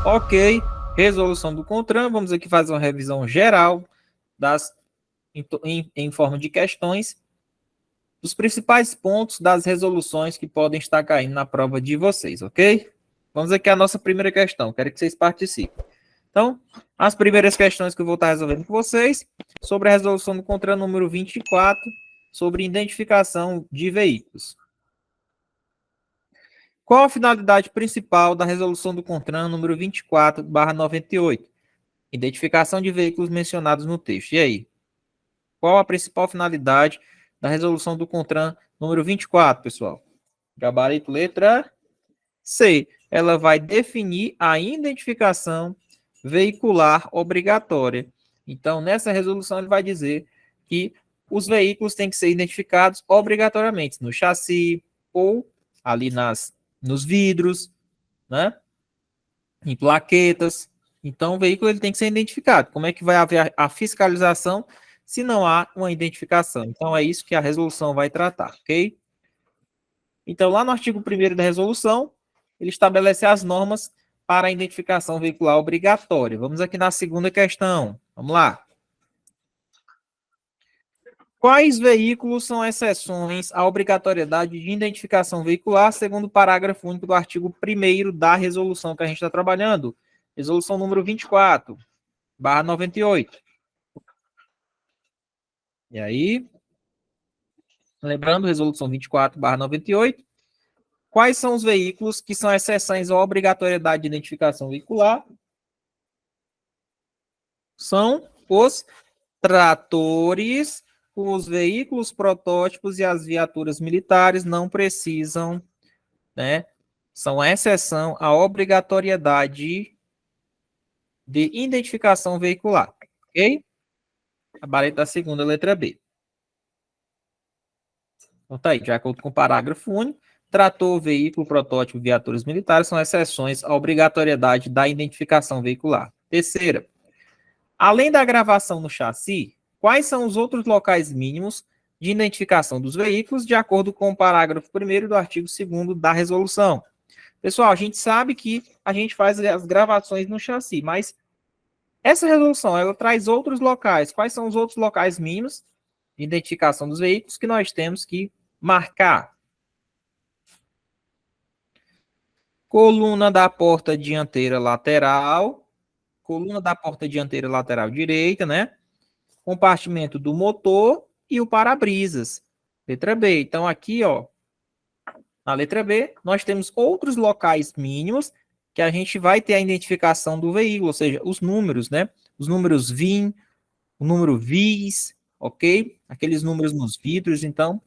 Ok, resolução do CONTRAN. Vamos aqui fazer uma revisão geral em forma de questões dos principais pontos das resoluções que podem estar caindo na prova de vocês, ok? Vamos aqui à nossa primeira questão. Quero que vocês participem. Então, as primeiras questões que eu vou estar resolvendo com vocês sobre a resolução do CONTRAN número 24, sobre identificação de veículos. Qual a finalidade principal da resolução do CONTRAN número 24/98? Identificação de veículos mencionados no texto. E aí? Qual a principal finalidade da resolução do CONTRAN número 24, pessoal? Gabarito letra C. Ela vai definir a identificação veicular obrigatória. Então, nessa resolução, ele vai dizer que os veículos têm que ser identificados obrigatoriamente no chassi ou ali nos vidros, né? Em plaquetas. Então, o veículo ele tem que ser identificado. Como é que vai haver a fiscalização se não há uma identificação? Então, é isso que a resolução vai tratar, ok? Então, lá no artigo 1º da resolução, ele estabelece as normas para a identificação veicular obrigatória. Vamos aqui na segunda questão. Vamos lá. Quais veículos são exceções à obrigatoriedade de identificação veicular, segundo o parágrafo único do artigo 1º da resolução que a gente está trabalhando? Resolução número 24/98. E aí, lembrando, resolução 24/98. Quais são os veículos que são exceções à obrigatoriedade de identificação veicular? São os tratores, os veículos protótipos e as viaturas militares não precisam, né? São exceção à obrigatoriedade de identificação veicular, ok? Gabarito da segunda, letra B. Então tá aí, de acordo com o parágrafo único, trator, veículo, protótipo, viaturas militares são exceções à obrigatoriedade da identificação veicular. Terceira, além da gravação no chassi, quais são os outros locais mínimos de identificação dos veículos, de acordo com o parágrafo 1º do artigo 2º da resolução? Pessoal, a gente sabe que a gente faz as gravações no chassi, mas essa resolução, ela traz outros locais. Quais são os outros locais mínimos de identificação dos veículos que nós temos que marcar? Coluna da porta dianteira lateral, coluna da porta dianteira lateral direita, né? Compartimento do motor e o para-brisas. Letra B. Então, aqui, ó, na letra B, nós temos outros locais mínimos que a gente vai ter a identificação do veículo, ou seja, os números, né? Os números VIN, o número VIS, ok? Aqueles números nos vidros. Então,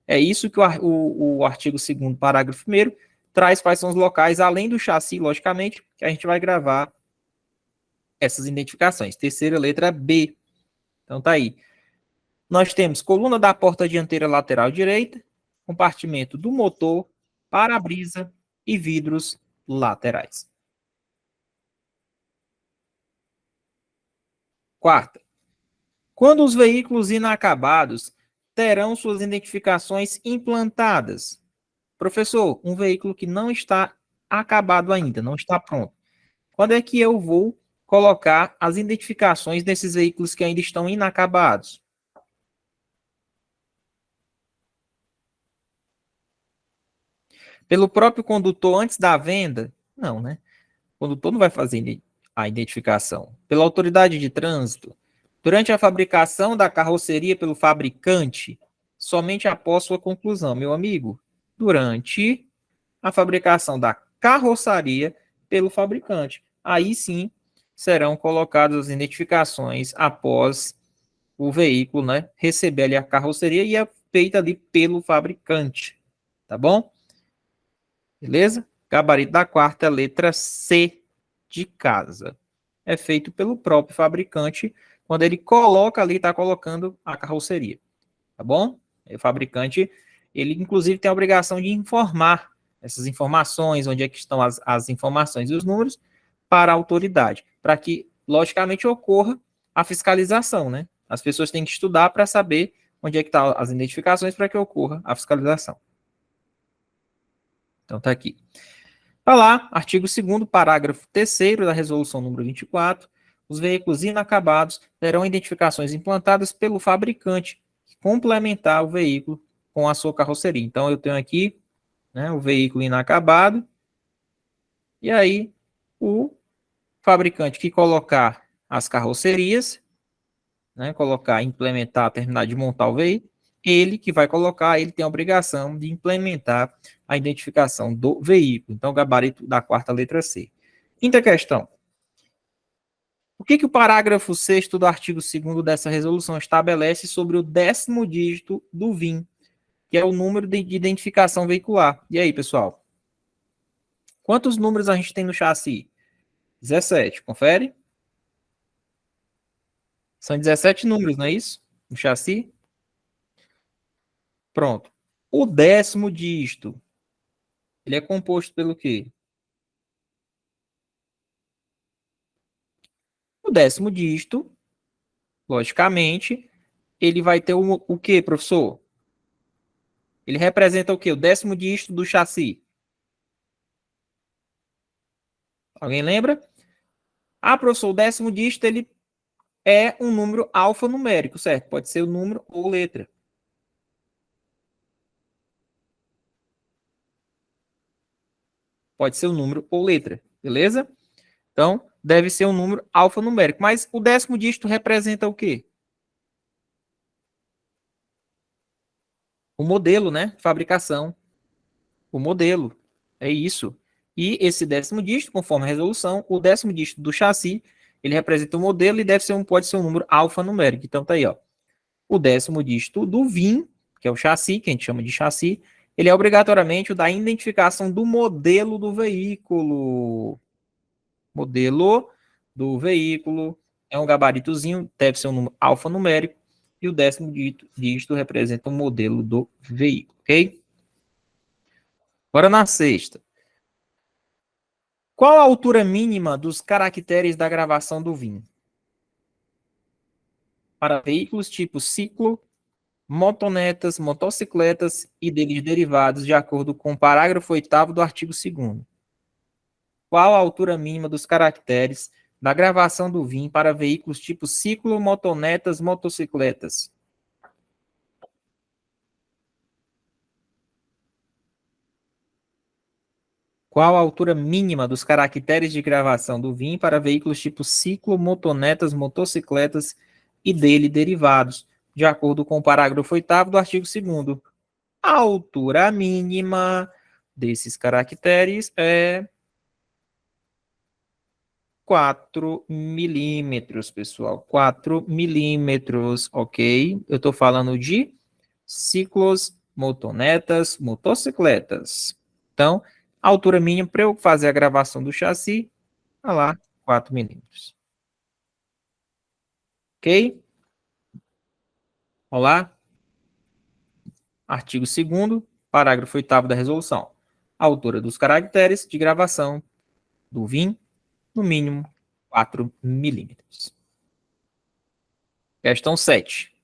é isso que o artigo 2º, parágrafo 1º, traz quais são os locais, além do chassi, logicamente, que a gente vai gravar essas identificações. Terceira, letra B. Então, tá aí. Nós temos coluna da porta dianteira lateral direita, compartimento do motor, para-brisa e vidros laterais. Quarta, quando os veículos inacabados terão suas identificações implantadas? Professor, um veículo que não está acabado ainda, não está pronto. Quando é que eu vou colocar as identificações desses veículos que ainda estão inacabados? Pelo próprio condutor antes da venda? Não, né? O condutor não vai fazer a identificação. Pela autoridade de trânsito? Durante a fabricação da carroceria pelo fabricante? Somente após sua conclusão, meu amigo. Durante a fabricação da carroçaria pelo fabricante. Aí sim serão colocadas as identificações após o veículo, né, receber ali a carroceria e é feita ali pelo fabricante, tá bom? Beleza? Gabarito da quarta, letra C de casa. É feito pelo próprio fabricante quando ele coloca ali, está colocando a carroceria, tá bom? O fabricante, ele inclusive tem a obrigação de informar essas informações, onde é que estão as informações e os números para a autoridade, para que, logicamente, ocorra a fiscalização, né? As pessoas têm que estudar para saber onde é que estão as identificações para que ocorra a fiscalização. Então, tá aqui. Tá lá, artigo 2º, parágrafo 3º da resolução número 24, os veículos inacabados terão identificações implantadas pelo fabricante que complementar o veículo com a sua carroceria. Então, eu tenho aqui, né, o veículo inacabado, e aí o fabricante que colocar as carrocerias, né, colocar, implementar, terminar de montar o veículo, ele que vai colocar, ele tem a obrigação de implementar a identificação do veículo. Então, gabarito da quarta letra C. Quinta questão. O que o parágrafo 6º do artigo 2º dessa resolução estabelece sobre o 10º dígito do VIN, que é o número de identificação veicular? E aí, pessoal? Quantos números a gente tem no chassi? 17, confere? São 17 números, não é isso? No chassi? Pronto. O 10º dígito, ele é composto pelo quê? O 10º dígito, logicamente, ele vai ter o quê, professor? Ele representa o quê? O 10º dígito do chassi. Alguém lembra? Ah, professor, o 10º dígito, ele é um número alfanumérico, certo? Pode ser o número ou letra. Pode ser o número ou letra, beleza? Então, deve ser um número alfanumérico. Mas o 10º dígito representa o quê? O modelo, né? Fabricação. O modelo. É isso. E esse 10º dígito, conforme a resolução, o 10º dígito do chassi, ele representa o modelo e pode ser um número alfanumérico. Então, tá aí, ó. O 10º dígito do VIN, que é o chassi, que a gente chama de chassi, ele é obrigatoriamente o da identificação do modelo do veículo. Modelo do veículo é um gabaritozinho, deve ser um número alfanumérico, e o 10º dígito representa o modelo do veículo, ok? Agora na sexta. Qual a altura mínima dos caracteres da gravação do VIN? Para veículos tipo ciclo, motonetas, motocicletas e deles derivados, de acordo com o parágrafo 8º do artigo 2º. Qual a altura mínima dos caracteres da gravação do VIN para veículos tipo ciclo, motonetas, motocicletas? Qual a altura mínima dos caracteres de gravação do VIN para veículos tipo ciclo, motonetas, motocicletas e dele derivados, de acordo com o parágrafo 8º do artigo 2º? A altura mínima desses caracteres é 4 milímetros, pessoal. 4 milímetros, ok? Eu estou falando de ciclos, motonetas, motocicletas. Então, a altura mínima para eu fazer a gravação do chassi, tá lá, 4 milímetros. Ok? Olá. Artigo 2º, parágrafo 8º da resolução. A altura dos caracteres de gravação do VIN, no mínimo 4 milímetros. Questão 7.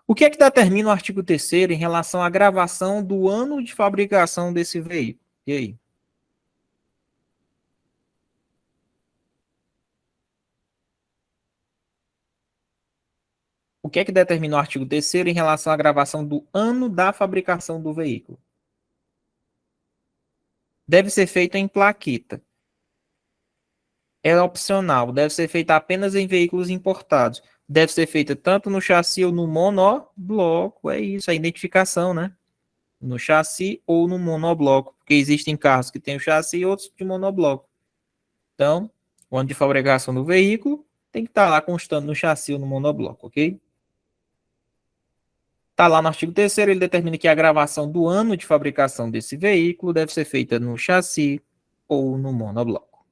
O que é que determina o artigo 3º em relação à gravação do ano de fabricação desse veículo? E aí? O que é que determina o artigo 3º em relação à gravação do ano da fabricação do veículo? Deve ser feito em plaqueta. É opcional, deve ser feita apenas em veículos importados. Deve ser feita tanto no chassi ou no monobloco. É isso, a identificação, né? No chassi ou no monobloco. Porque existem carros que têm o chassi e outros de monobloco. Então, o ano de fabricação do veículo tem que estar lá constando no chassi ou no monobloco, ok? Está lá no artigo 3º, ele determina que a gravação do ano de fabricação desse veículo deve ser feita no chassi ou no monobloco.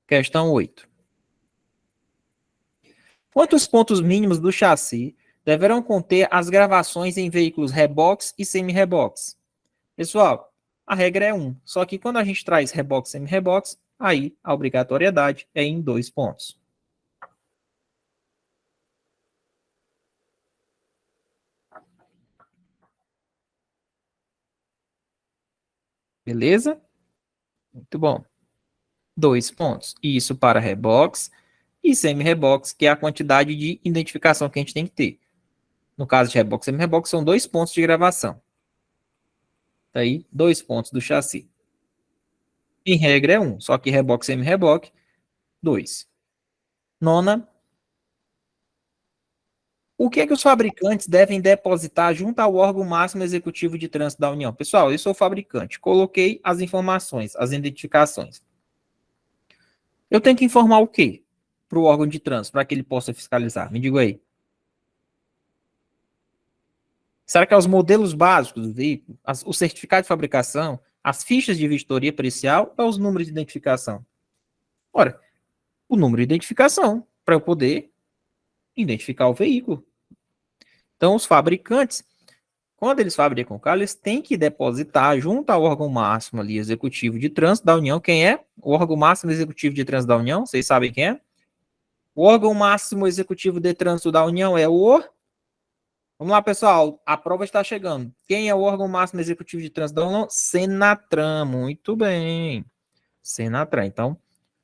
Questão 8. Quantos pontos mínimos do chassi deverão conter as gravações em veículos reboques e semi-reboques? Pessoal, a regra é 1. Só que quando a gente traz reboques e semi-reboques, aí a obrigatoriedade é em 2 pontos. Beleza? Muito bom. 2 pontos. Isso para reboques e semi-reboques, que é a quantidade de identificação que a gente tem que ter. No caso de reboque e semi-reboque, são 2 pontos de gravação. Tá aí, 2 pontos do chassi. Em regra é 1, só que reboque e semi-reboque, 2. Nona, o que é que os fabricantes devem depositar junto ao órgão máximo executivo de trânsito da União? Pessoal, eu sou fabricante, coloquei as informações, as identificações. Eu tenho que informar o quê para o órgão de trânsito, para que ele possa fiscalizar? Me diga aí. Será que é os modelos básicos do veículo, o certificado de fabricação, as fichas de vistoria pericial ou os números de identificação? Ora, o número de identificação, para eu poder identificar o veículo. Então, os fabricantes, quando eles fabricam o carro, eles têm que depositar junto ao órgão máximo ali, executivo de trânsito da União. Quem é? O órgão máximo executivo de trânsito da União, vocês sabem quem é? O órgão máximo executivo de trânsito da União é o... Vamos lá, pessoal, a prova está chegando. Quem é o órgão máximo executivo de trânsito da União? Senatran, muito bem. Senatran. Então, o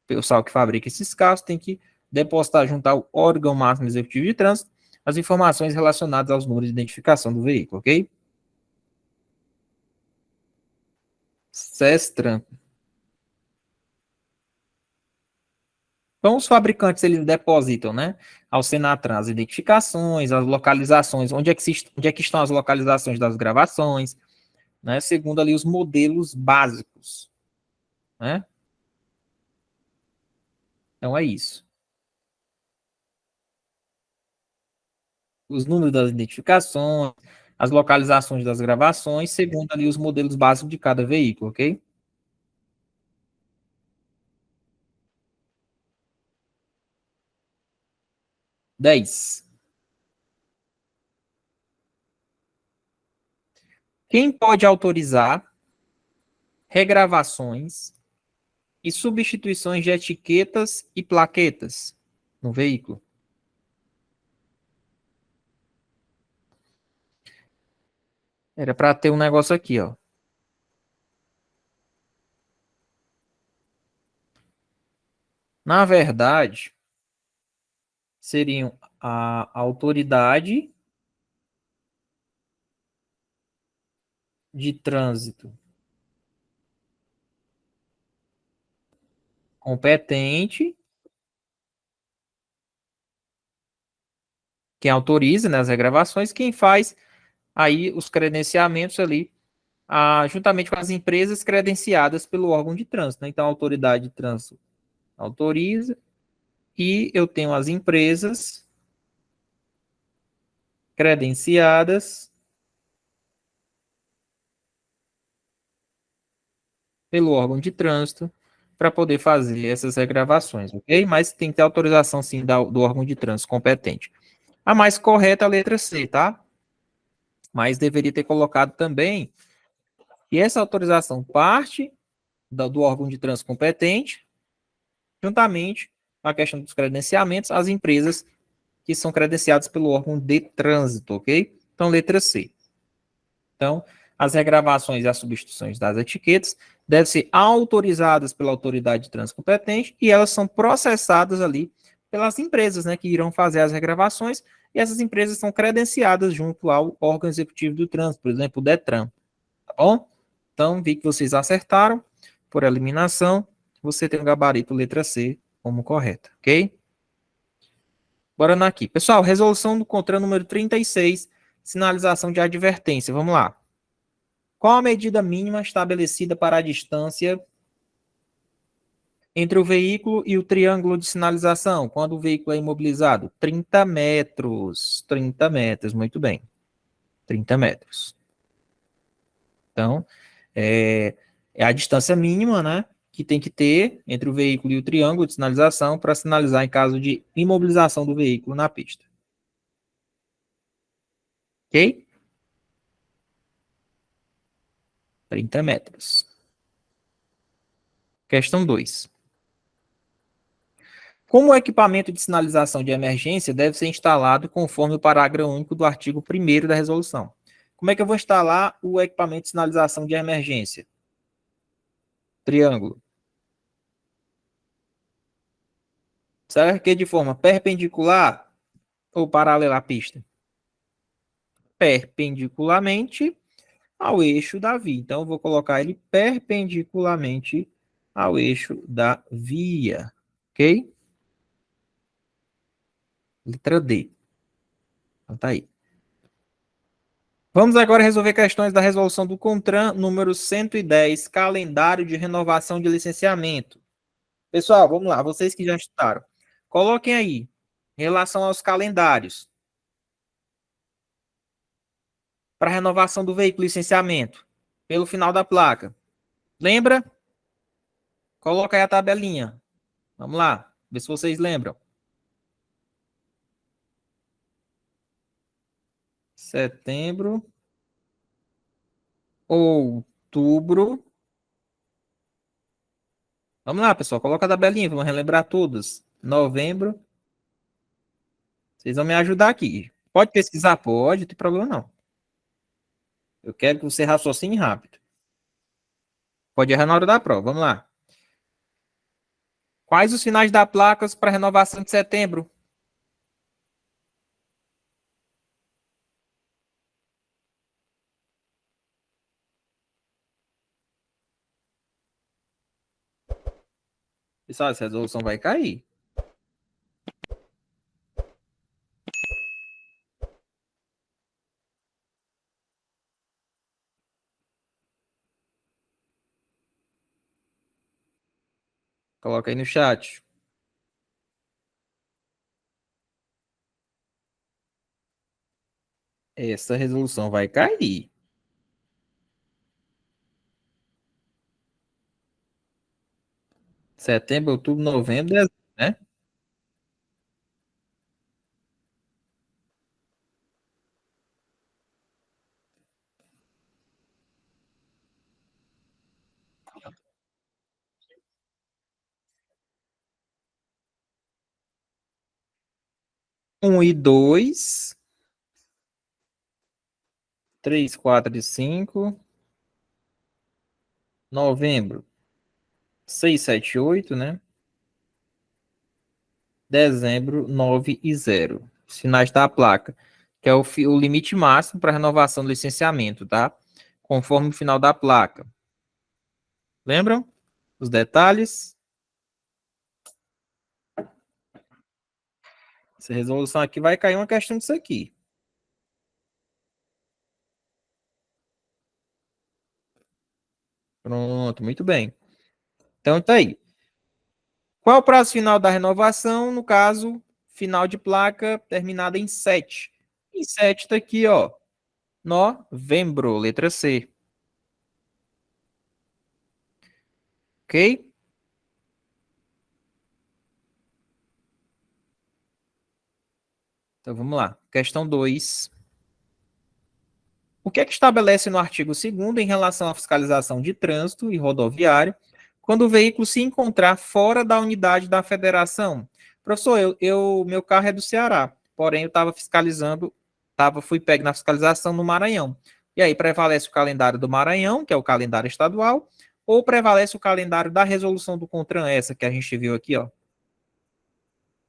pessoal que fabrica esses carros tem que depositar junto ao órgão máximo executivo de trânsito as informações relacionadas aos números de identificação do veículo, ok? Sestran. Então, os fabricantes, eles depositam, né, ao Senatran as identificações, as localizações, onde é que estão as localizações das gravações, né, segundo ali os modelos básicos, né? Então, é isso. Os números das identificações, as localizações das gravações, segundo ali os modelos básicos de cada veículo, ok? 10. Quem pode autorizar regravações e substituições de etiquetas e plaquetas no veículo? Era para ter um negócio aqui, ó. Na verdade, seriam a autoridade de trânsito competente, quem autoriza, né, as regravações, quem faz aí os credenciamentos ali, juntamente com as empresas credenciadas pelo órgão de trânsito, né? Então, a autoridade de trânsito autoriza e eu tenho as empresas credenciadas pelo órgão de trânsito para poder fazer essas regravações, ok? Mas tem que ter autorização, sim, do órgão de trânsito competente. A mais correta é a letra C, tá? Mas deveria ter colocado também que essa autorização parte do órgão de trânsito competente, juntamente com a questão dos credenciamentos, as empresas que são credenciadas pelo órgão de trânsito, ok? Então, letra C. Então, as regravações e as substituições das etiquetas devem ser autorizadas pela autoridade de trânsito competente e elas são processadas ali pelas empresas, né, que irão fazer as regravações, e essas empresas são credenciadas junto ao órgão executivo do trânsito, por exemplo, o Detran, tá bom? Então, vi que vocês acertaram por eliminação, você tem o gabarito letra C como correta, ok? Bora aqui. Pessoal, resolução do CONTRAN número 36, sinalização de advertência. Vamos lá. Qual a medida mínima estabelecida para a distância entre o veículo e o triângulo de sinalização, quando o veículo é imobilizado? 30 metros. 30 metros, muito bem. 30 metros. Então, é a distância mínima, né, que tem que ter entre o veículo e o triângulo de sinalização para sinalizar em caso de imobilização do veículo na pista. Ok? 30 metros. Questão 2. Como o equipamento de sinalização de emergência deve ser instalado conforme o parágrafo único do artigo 1º da resolução? Como é que eu vou instalar o equipamento de sinalização de emergência? Triângulo. Será que é de forma perpendicular ou paralela à pista? Perpendicularmente ao eixo da via. Então, eu vou colocar ele perpendicularmente ao eixo da via. Ok? Letra D. Então, tá aí. Vamos agora resolver questões da resolução do CONTRAN, número 110, calendário de renovação de licenciamento. Pessoal, vamos lá, vocês que já estudaram. Coloquem aí, em relação aos calendários, para renovação do veículo licenciamento, pelo final da placa. Lembra? Coloca aí a tabelinha. Vamos lá, ver se vocês lembram. Setembro, outubro. Vamos lá, pessoal, coloca a tabelinha, vamos relembrar todas. Novembro. Vocês vão me ajudar aqui. Pode pesquisar? Pode, não tem problema não. Eu quero que você raciocine rápido. Pode errar na hora da prova, vamos lá. Quais os finais da placa para renovação de setembro? Pessoal, essa resolução vai cair. Coloca aí no chat. Essa resolução vai cair. Setembro, outubro, novembro, dezembro, né? Um e 2, 3, 4 e 5, novembro, 6, 7, 8, né? Dezembro, 9 e 0. Os finais da placa, que é o limite máximo para renovação do licenciamento, tá? Conforme o final da placa. Lembram? Os detalhes. Essa resolução aqui vai cair uma questão disso aqui. Pronto, muito bem. Então tá aí. Qual é o prazo final da renovação? No caso, final de placa terminada em 7. Em 7 tá aqui, ó. Novembro, letra C. Ok? Então vamos lá. Questão 2. O que é que estabelece no artigo 2º em relação à fiscalização de trânsito e rodoviário quando o veículo se encontrar fora da unidade da federação? Professor, meu carro é do Ceará, porém eu estava fiscalizando, fui pego na fiscalização no Maranhão. E aí prevalece o calendário do Maranhão, que é o calendário estadual, ou prevalece o calendário da resolução do CONTRAN, essa que a gente viu aqui, ó.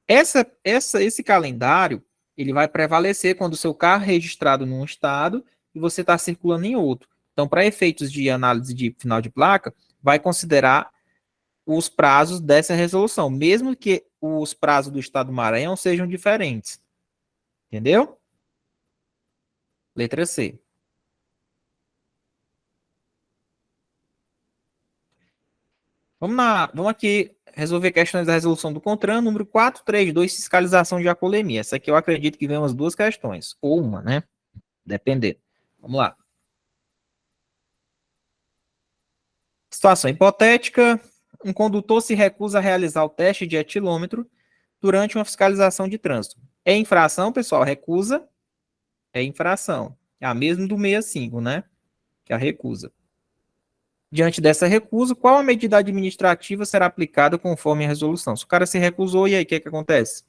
Esse calendário, ele vai prevalecer quando o seu carro é registrado num estado e você está circulando em outro. Então, para efeitos de análise de final de placa, vai considerar os prazos dessa resolução, mesmo que os prazos do estado do Maranhão sejam diferentes. Entendeu? Letra C. Vamos aqui resolver questões da resolução do CONTRAN, número 432, fiscalização de alcoolemia. Essa aqui eu acredito que vem umas duas questões, ou uma, né? Dependendo. Vamos lá. Situação hipotética: um condutor se recusa a realizar o teste de etilômetro durante uma fiscalização de trânsito. É infração, pessoal? Recusa? É infração. É a mesma do 65, né? Que é a recusa. Diante dessa recusa, qual a medida administrativa será aplicada conforme a resolução? Se o cara se recusou, e aí o que acontece?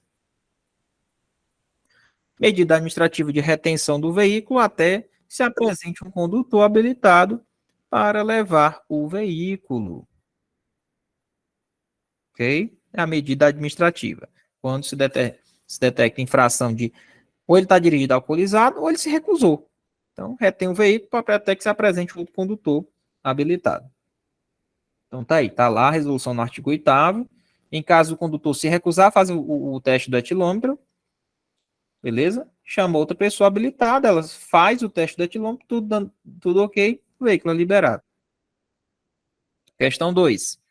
Medida administrativa de retenção do veículo até se apresente um condutor habilitado para levar o veículo. ok? É a medida administrativa. Quando se detecta infração de ou ele está dirigindo alcoolizado ou ele se recusou. Então, retém o veículo para até que se apresente outro condutor habilitado. Então, tá aí, tá lá a resolução no artigo 8º. Em caso do condutor se recusar a fazer o teste do etilômetro, beleza? Chama outra pessoa habilitada, ela faz o teste do etilômetro, tudo ok, o veículo é liberado. Questão 2.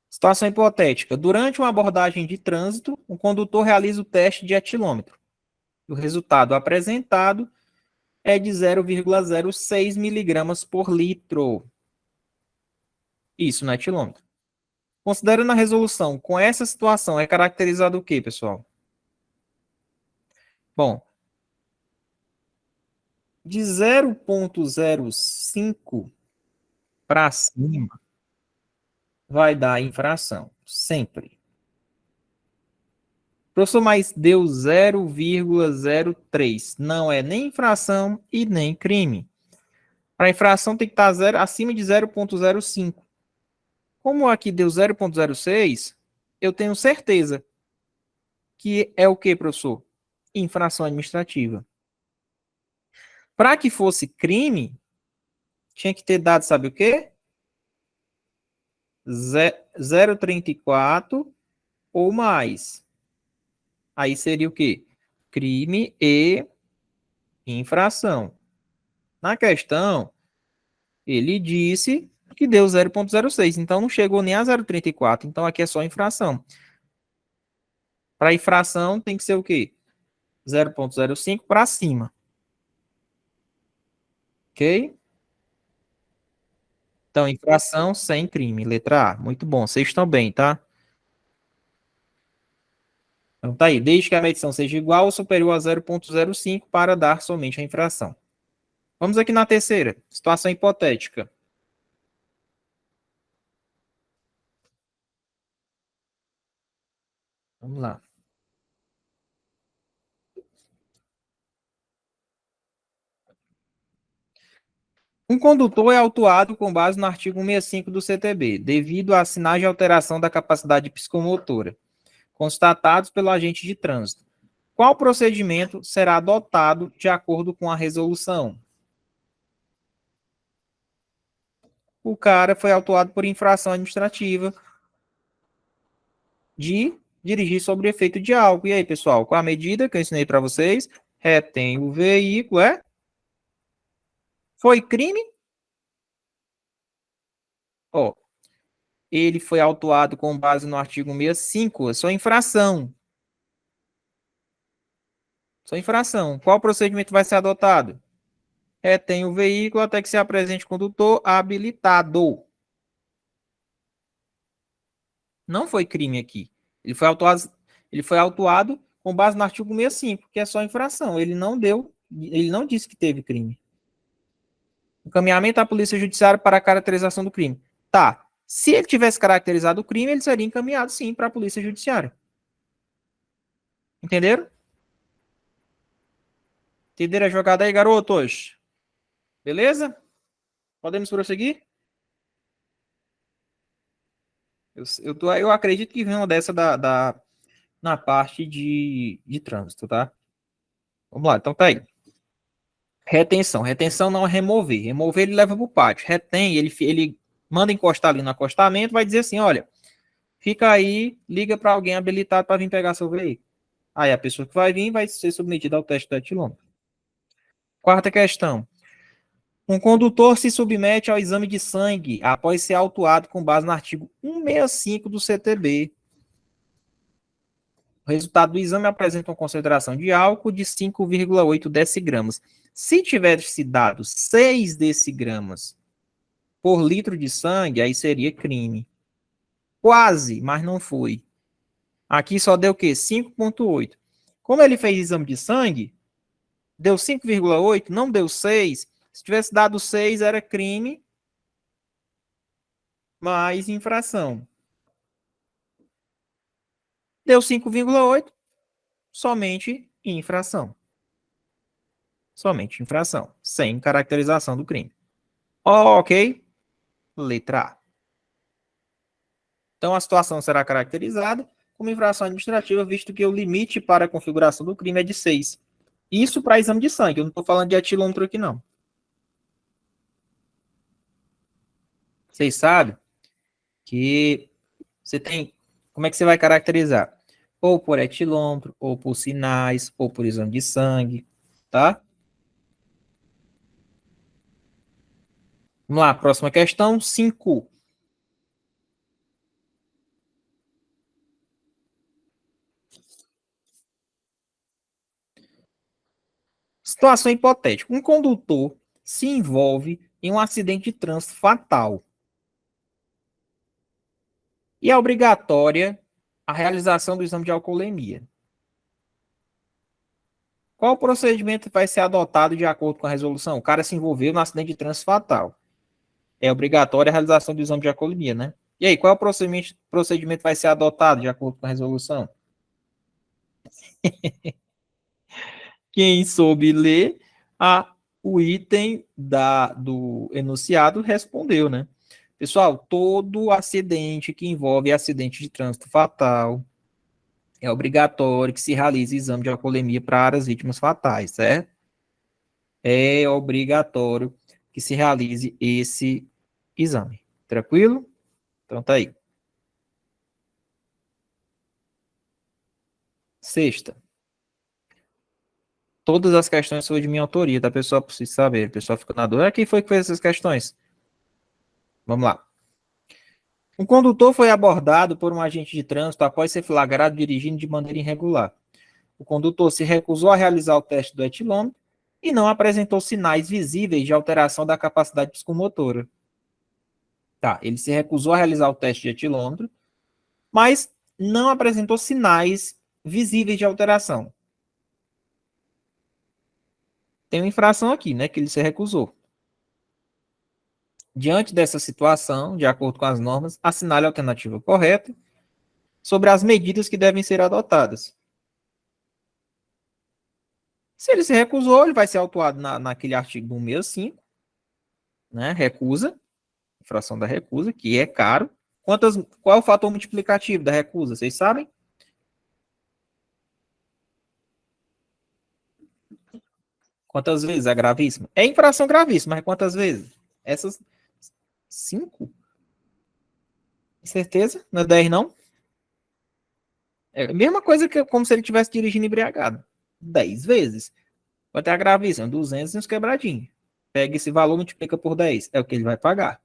Situação hipotética. Durante uma abordagem de trânsito, o condutor realiza o teste de etilômetro. O resultado apresentado é de 0,06 miligramas por litro. Isso no etilômetro. Considerando a resolução com essa situação, é caracterizado o quê, pessoal? Bom, de 0,05 para cima vai dar infração, sempre. Professor, mas deu 0,03. Não é nem infração e nem crime. Para infração tem que estar acima de 0,05. Como aqui deu 0,06, eu tenho certeza que é o que, professor? Infração administrativa. Para que fosse crime, tinha que ter dado, sabe o quê? 0,34 ou mais. Aí seria o quê? Crime e infração. Na questão, ele disse que deu 0,06, então não chegou nem a 0,34, então aqui é só infração. Para infração tem que ser o quê? 0,05 para cima. Ok? Então, infração sem crime, letra A. Muito bom, vocês estão bem, tá? Então tá aí, desde que a medição seja igual ou superior a 0,05 para dar somente a infração. Vamos aqui na terceira, situação hipotética. Vamos lá. Um condutor é autuado com base no artigo 165 do CTB, devido a sinais de alteração da capacidade psicomotora, constatados pelo agente de trânsito. Qual procedimento será adotado de acordo com a resolução? O cara foi autuado por infração administrativa de dirigir sob efeito de álcool. E aí, pessoal, qual a medida que eu ensinei para vocês? Retém o veículo, Foi crime? Ó, ele foi autuado com base no artigo 165, é só infração. Só infração. Qual procedimento vai ser adotado? Retém o veículo até que se apresente condutor habilitado. Não foi crime aqui. Ele foi autuado com base no artigo 165, que é só infração. Ele não disse que teve crime. Encaminhamento à Polícia Judiciária para a caracterização do crime. Tá. Se ele tivesse caracterizado o crime, ele seria encaminhado, sim, para a Polícia Judiciária. Entenderam? Entenderam a jogada aí, garotos? Beleza? Podemos prosseguir? Eu acredito que vem uma dessa na parte de trânsito, tá? Vamos lá, então tá aí. Retenção. Retenção não é remover. Remover ele leva para o pátio. Retém, ele manda encostar ali no acostamento, vai dizer assim, olha, fica aí, liga para alguém habilitado para vir pegar seu veículo. Aí a pessoa que vai vir vai ser submetida ao teste do etilômetro. Quarta questão. Um condutor se submete ao exame de sangue após ser autuado com base no artigo 165 do CTB. O resultado do exame apresenta uma concentração de álcool de 5,8 decigramas. Se tivesse dado 6 decigramas por litro de sangue, aí seria crime. Quase, mas não foi. Aqui só deu o quê? 5,8. Como ele fez exame de sangue, deu 5,8, não deu 6. Se tivesse dado 6, era crime, mais infração. Deu 5,8, somente infração. Somente infração, sem caracterização do crime. Ok? Letra A. Então, a situação será caracterizada como infração administrativa, visto que o limite para a configuração do crime é de 6. Isso para exame de sangue, eu não estou falando de etilômetro aqui, não. Vocês sabem que você tem... Como é que você vai caracterizar? Ou por etilômetro, ou por sinais, ou por exame de sangue, tá? Vamos lá, próxima questão, 5. Situação hipotética. Um condutor se envolve em um acidente de trânsito fatal e é obrigatória a realização do exame de alcoolemia. Qual procedimento vai ser adotado de acordo com a resolução? O cara se envolveu no acidente de trânsito fatal. É obrigatória a realização do exame de alcoolemia, né? E aí, qual é o procedimento vai ser adotado de acordo com a resolução? Quem soube ler o item do enunciado respondeu, né? Pessoal, todo acidente que envolve acidente de trânsito fatal é obrigatório que se realize exame de alcoolemia para as vítimas fatais, certo? É obrigatório que se realize esse exame. Tranquilo? Então tá aí. Sexta. Todas as questões são de minha autoria, tá, pessoal? Precisa saber. O pessoal fica na dúvida. Quem foi que fez essas questões? Vamos lá. Um condutor foi abordado por um agente de trânsito após ser flagrado dirigindo de maneira irregular. O condutor se recusou a realizar o teste do etilômetro e não apresentou sinais visíveis de alteração da capacidade psicomotora. Tá, ele se recusou a realizar o teste de etilômetro, mas não apresentou sinais visíveis de alteração. Tem uma infração aqui, né, que ele se recusou. Diante dessa situação, de acordo com as normas, assinale a alternativa correta sobre as medidas que devem ser adotadas. Se ele se recusou, ele vai ser autuado naquele artigo 165, né? Recusa, infração da recusa, que é caro. Qual é o fator multiplicativo da recusa? Vocês sabem? Quantas vezes é gravíssima? É infração gravíssima, mas quantas vezes? Essas 5? Certeza? Não é 10, não? É a mesma coisa que como se ele estivesse dirigindo embriagado. 10 vezes. Vai ter a gravíssima, 200 e uns quebradinhos. Pega esse valor, multiplica por 10. É o que ele vai pagar.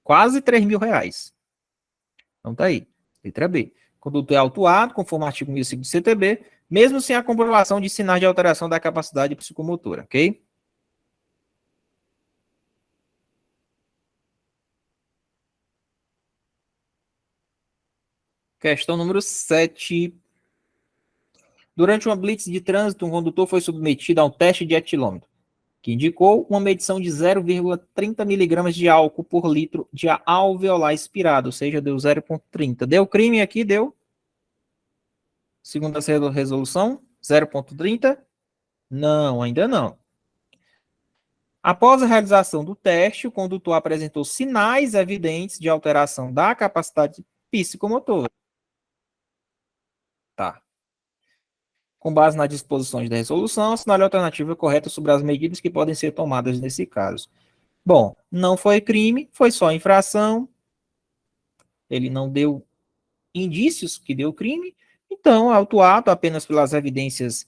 Quase 3 mil reais. Então tá aí. Letra B. Condutor é autuado, conforme o artigo 1005 do CTB, mesmo sem a comprovação de sinais de alteração da capacidade psicomotora, ok? Questão número 7. Durante uma blitz de trânsito, um condutor foi submetido a um teste de etilômetro, que indicou uma medição de 0,30 miligramas de álcool por litro de alveolar expirado, ou seja, deu 0,30. Deu crime aqui, deu? Segundo a resolução, 0,30? Não, ainda não. Após a realização do teste, o condutor apresentou sinais evidentes de alteração da capacidade psicomotora. Tá. Com base nas disposições da resolução, assinale a alternativa correta sobre as medidas que podem ser tomadas nesse caso. Bom, não foi crime, foi só infração. Ele não deu indícios que deu crime, então, autuado apenas pelas evidências.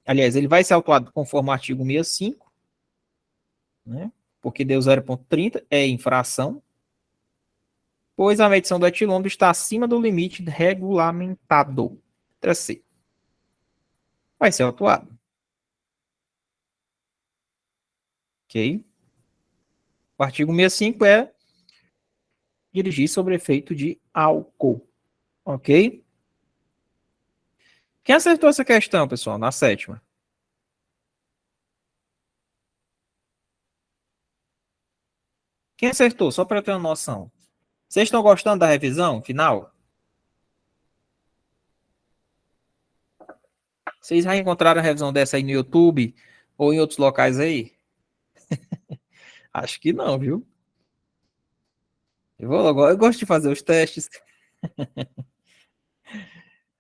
Aliás, ele vai ser autuado conforme o artigo 65, né? Porque deu 0,30, é infração, pois a medição do etilômetro está acima do limite regulamentado. Letra C. Vai ser autuado. Ok? O artigo 65 é dirigir sob efeito de álcool. Ok? Quem acertou essa questão, pessoal, na sétima? Quem acertou? Só para eu ter uma noção. Vocês estão gostando da revisão final? Vocês já encontraram a revisão dessa aí no YouTube ou em outros locais aí? Acho que não, viu? Eu vou logo, eu gosto de fazer os testes.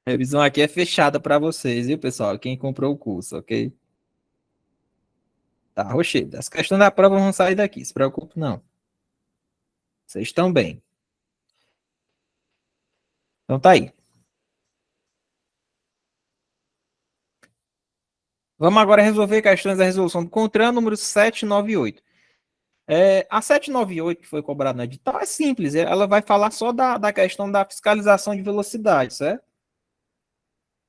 A revisão aqui é fechada para vocês, viu, pessoal? Quem comprou o curso, ok? Tá, Rochedo. As questões da prova vão sair daqui, se preocupe, não. Vocês estão bem. Então tá aí. Vamos agora resolver questões da resolução do CONTRAN número 798. A 798 que foi cobrada no edital é simples, ela vai falar só da questão da fiscalização de velocidade, certo?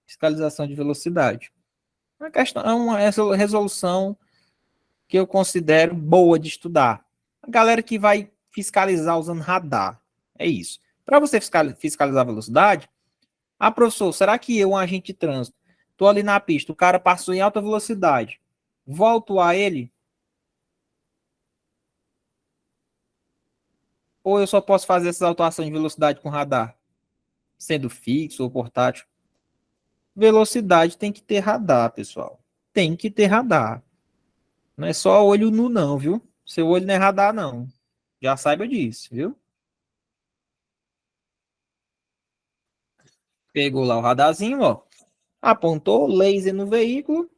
Fiscalização de velocidade. É uma resolução que eu considero boa de estudar. A galera que vai fiscalizar usando radar. É isso. Para você fiscalizar a velocidade, professor, será que eu, um agente de trânsito, estou ali na pista, o cara passou em alta velocidade, volto a ele? Ou eu só posso fazer essas autuações de velocidade com radar, sendo fixo ou portátil? Velocidade tem que ter radar, pessoal. Tem que ter radar. Não é só olho nu, não, viu? Seu olho não é radar, não. Já saiba disso, viu? Pegou lá o radarzinho, ó. Apontou laser no veículo,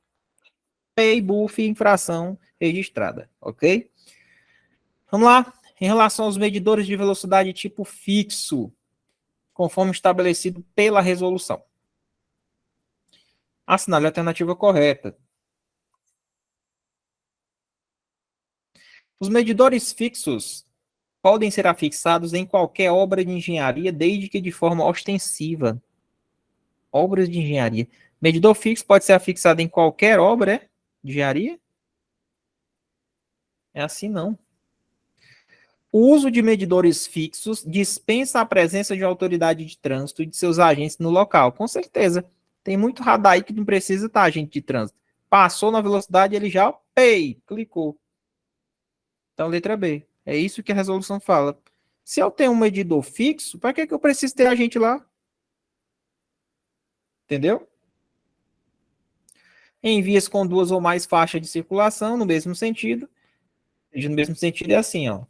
pay, buff, infração registrada, ok? Vamos lá. Em relação aos medidores de velocidade tipo fixo, conforme estabelecido pela resolução. Assinale a alternativa correta. Os medidores fixos podem ser afixados em qualquer obra de engenharia, desde que de forma ostensiva. Obras de engenharia. Medidor fixo pode ser afixado em qualquer obra de engenharia? É assim não. O uso de medidores fixos dispensa a presença de autoridade de trânsito e de seus agentes no local. Com certeza. Tem muito radar aí que não precisa estar agente de trânsito. Passou na velocidade, ele já, clicou. Então, letra B. É isso que a resolução fala. Se eu tenho um medidor fixo, para que eu preciso ter agente lá? Entendeu? Em vias com duas ou mais faixas de circulação, no mesmo sentido. No mesmo sentido é assim, ó.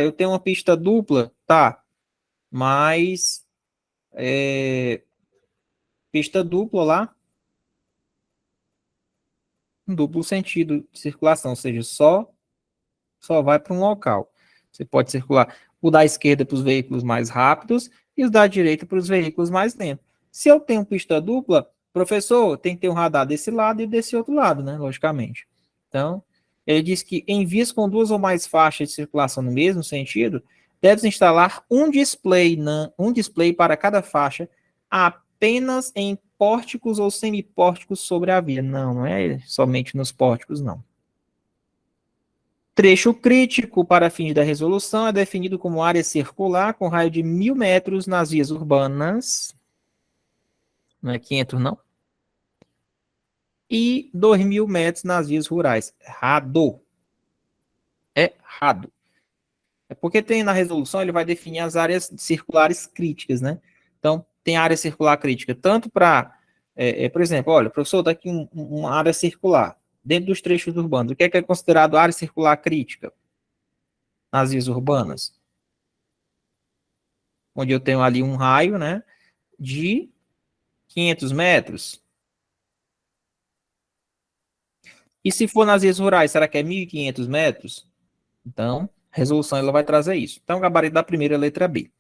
Eu tenho uma pista dupla, tá. Mas pista dupla lá, um duplo sentido de circulação, ou seja, só vai para um local. Você pode circular o da esquerda para os veículos mais rápidos e os da direita para os veículos mais lentos. Se eu tenho pista dupla, professor, tem que ter um radar desse lado e desse outro lado, né? Logicamente. Então, ele diz que em vias com duas ou mais faixas de circulação no mesmo sentido, deve-se instalar um display para cada faixa apenas em pórticos ou semipórticos sobre a via. Não é somente nos pórticos, não. Trecho crítico para fins da resolução é definido como área circular com raio de 1.000 metros nas vias urbanas, não é 500 não, e 2.000 metros nas vias rurais. Errado. Errado. É porque tem na resolução, ele vai definir as áreas circulares críticas, né? Então, tem área circular crítica, tanto para, por exemplo, olha, professor, está aqui uma área circular, dentro dos trechos urbanos. O que é considerado área circular crítica nas vias urbanas? Onde eu tenho ali um raio, né, de 500 metros. E se for nas vias rurais, será que é 1.500 metros? Então, a resolução ela vai trazer isso. Então, o gabarito da primeira letra B.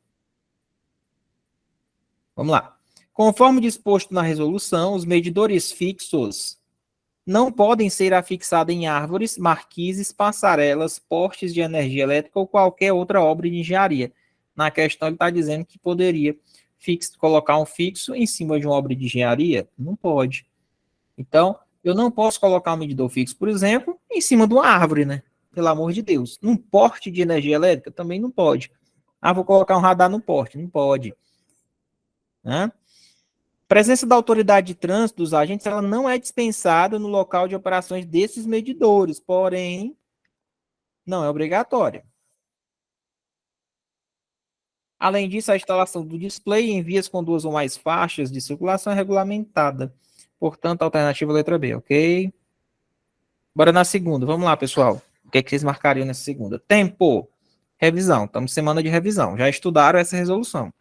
Vamos lá. Conforme disposto na resolução, os medidores fixos não podem ser afixados em árvores, marquises, passarelas, postes de energia elétrica ou qualquer outra obra de engenharia. Na questão, ele está dizendo que poderia colocar um fixo em cima de uma obra de engenharia? Não pode. Então, eu não posso colocar um medidor fixo, por exemplo, em cima de uma árvore, né? Pelo amor de Deus. Num poste de energia elétrica também não pode. Vou colocar um radar no poste. Não pode. Né? Presença da autoridade de trânsito dos agentes, ela não é dispensada no local de operações desses medidores, porém, não é obrigatória. Além disso, a instalação do display em vias com duas ou mais faixas de circulação é regulamentada. Portanto, alternativa letra B, ok? Bora na segunda. Vamos lá, pessoal. O que é que vocês marcariam nessa segunda? Tempo. Revisão, estamos semana de revisão. Já estudaram essa resolução.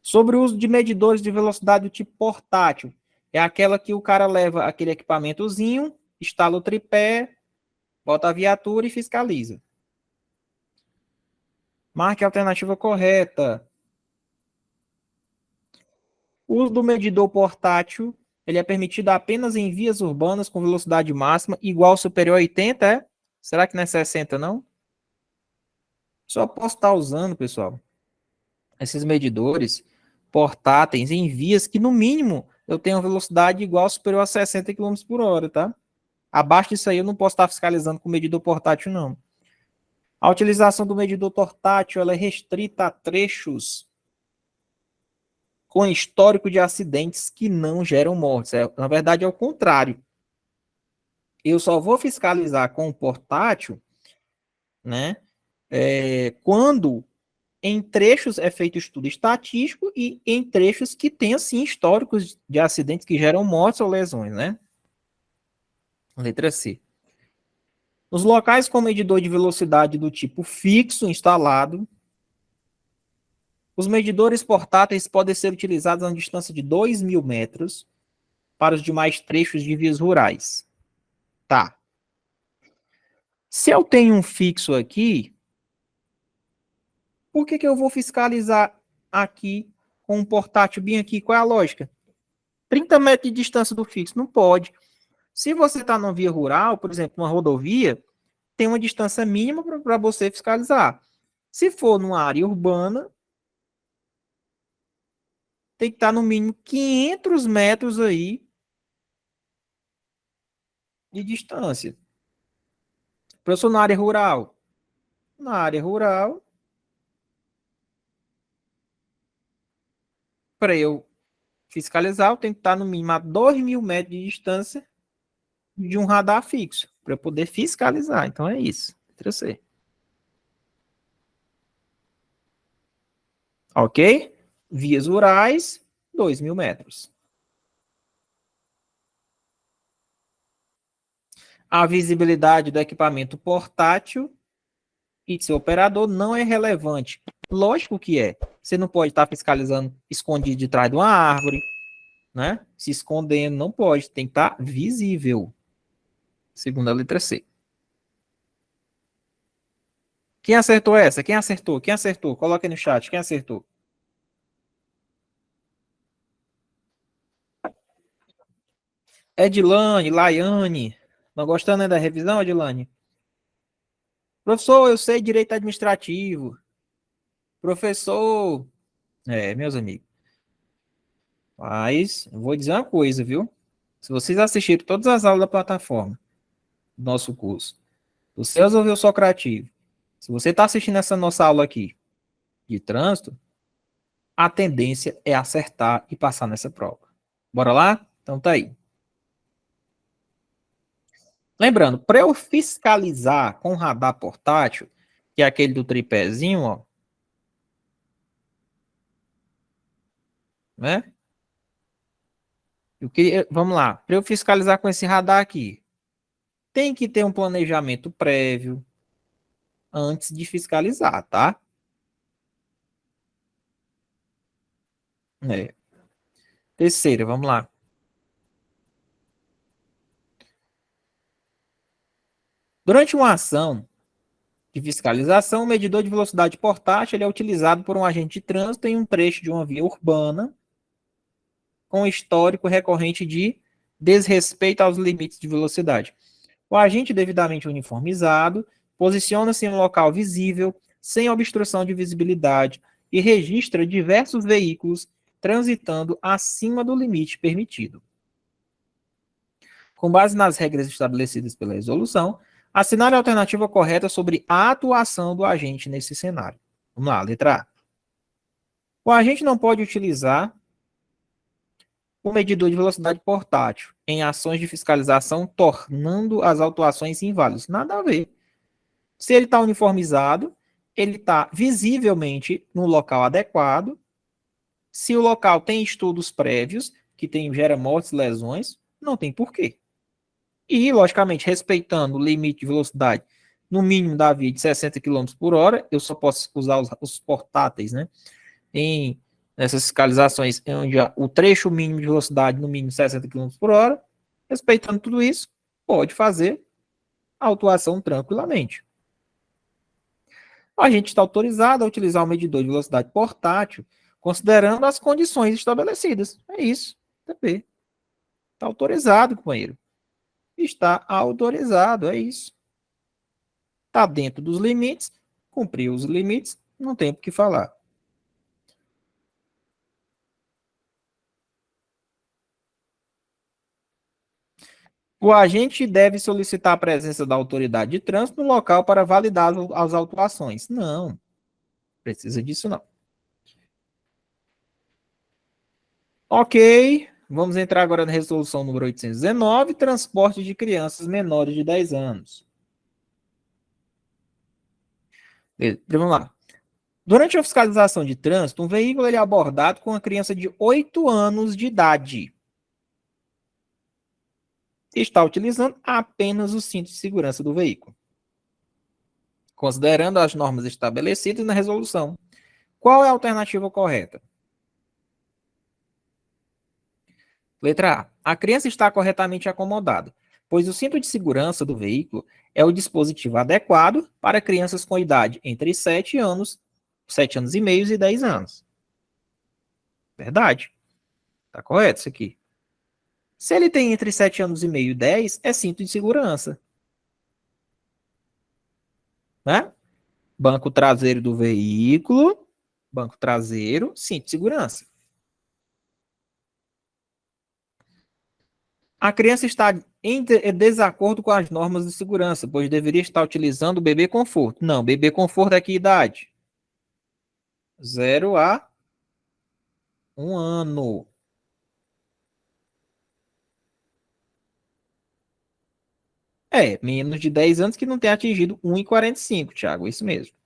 Sobre o uso de medidores de velocidade do tipo portátil. É aquela que o cara leva aquele equipamentozinho, instala o tripé, bota a viatura e fiscaliza. Marque a alternativa correta. O uso do medidor portátil, ele é permitido apenas em vias urbanas com velocidade máxima igual ou superior a 80, é? Será que não é 60, não? Só posso estar usando, pessoal, esses medidores portáteis em vias que, no mínimo, eu tenho velocidade igual ou superior a 60 km por hora, tá? Abaixo disso aí eu não posso estar fiscalizando com medidor portátil, não. A utilização do medidor portátil ela é restrita a trechos com histórico de acidentes que não geram mortes. Na verdade, é o contrário. Eu só vou fiscalizar com o portátil, né, quando em trechos é feito estudo estatístico e em trechos que tem, assim, históricos de acidentes que geram mortes ou lesões, né? Letra C. Nos locais com medidor de velocidade do tipo fixo instalado, os medidores portáteis podem ser utilizados a uma distância de 2.000 metros para os demais trechos de vias rurais. Tá. Se eu tenho um fixo aqui, por que eu vou fiscalizar aqui com um portátil bem aqui? Qual é a lógica? 30 metros de distância do fixo, não pode. Se você está numa via rural, por exemplo, uma rodovia, tem uma distância mínima para você fiscalizar. Se for numa área urbana, tem que estar no mínimo 500 metros aí de distância. Professor, na área rural. Na área rural, para eu fiscalizar, eu tenho que estar no mínimo a 2.000 metros de distância de um radar fixo, para eu poder fiscalizar. Então é isso. Letra C. Ok? Vias rurais, 2.000 metros. A visibilidade do equipamento portátil e de seu operador não é relevante. Lógico que é. Você não pode estar fiscalizando escondido de trás de uma árvore, né? Se escondendo, não pode. Tem que estar visível. Segundo a letra C. Quem acertou essa? Quem acertou? Quem acertou? Coloca aí no chat. Quem acertou? Edilane, Laiane. Não gostando, né, da revisão, Edilane? Professor, eu sei direito administrativo. Professor. Meus amigos. Mas, eu vou dizer uma coisa, viu? Se vocês assistiram todas as aulas da plataforma do nosso curso, você resolveu o Socrativo, se você está assistindo essa nossa aula aqui de trânsito, a tendência é acertar e passar nessa prova. Bora lá? Então tá aí. Lembrando, para eu fiscalizar com radar portátil, que é aquele do tripézinho, ó, né? Vamos lá, para eu fiscalizar com esse radar aqui, tem que ter um planejamento prévio antes de fiscalizar, tá? É. Terceira, vamos lá. Durante uma ação de fiscalização, o medidor de velocidade portátil ele é utilizado por um agente de trânsito em um trecho de uma via urbana com histórico recorrente de desrespeito aos limites de velocidade. O agente devidamente uniformizado posiciona-se em um local visível, sem obstrução de visibilidade, e registra diversos veículos transitando acima do limite permitido. Com base nas regras estabelecidas pela resolução, assinale a alternativa correta sobre a atuação do agente nesse cenário. Vamos lá, letra A. O agente não pode utilizar o medidor de velocidade portátil em ações de fiscalização, tornando as autuações inválidas. Nada a ver. Se ele está uniformizado, ele está visivelmente no local adequado. Se o local tem estudos prévios, que gera mortes e lesões, não tem porquê. E, logicamente, respeitando o limite de velocidade no mínimo da via de 60 quilômetros por hora, eu só posso usar os portáteis, né? Em nessas fiscalizações onde o trecho mínimo de velocidade no mínimo 60 quilômetros por hora, respeitando tudo isso, pode fazer a autuação tranquilamente. A gente está autorizado a utilizar o medidor de velocidade portátil, considerando as condições estabelecidas. É isso. TP. Está autorizado, companheiro. Está autorizado, é isso. Está dentro dos limites, cumpriu os limites, não tem o que falar. O agente deve solicitar a presença da autoridade de trânsito no local para validar as autuações. Não, precisa disso não. Ok, vamos entrar agora na resolução número 819, transporte de crianças menores de 10 anos. Beleza, vamos lá. Durante a fiscalização de trânsito, um veículo é abordado com uma criança de 8 anos de idade. Está utilizando apenas o cinto de segurança do veículo, considerando as normas estabelecidas na resolução. Qual é a alternativa correta? Letra A. A criança está corretamente acomodada, pois o cinto de segurança do veículo é o dispositivo adequado para crianças com idade entre 7 anos, 7 anos e meio e 10 anos. Verdade. Está correto isso aqui. Se ele tem entre 7 anos e meio e 10, é cinto de segurança. Né? Banco traseiro do veículo, banco traseiro, cinto de segurança. A criança está em desacordo com as normas de segurança, pois deveria estar utilizando o bebê conforto. Não, bebê conforto é que idade? 0 a 1 ano. É, menos de 10 anos que não tem atingido 1,45, Thiago, isso mesmo.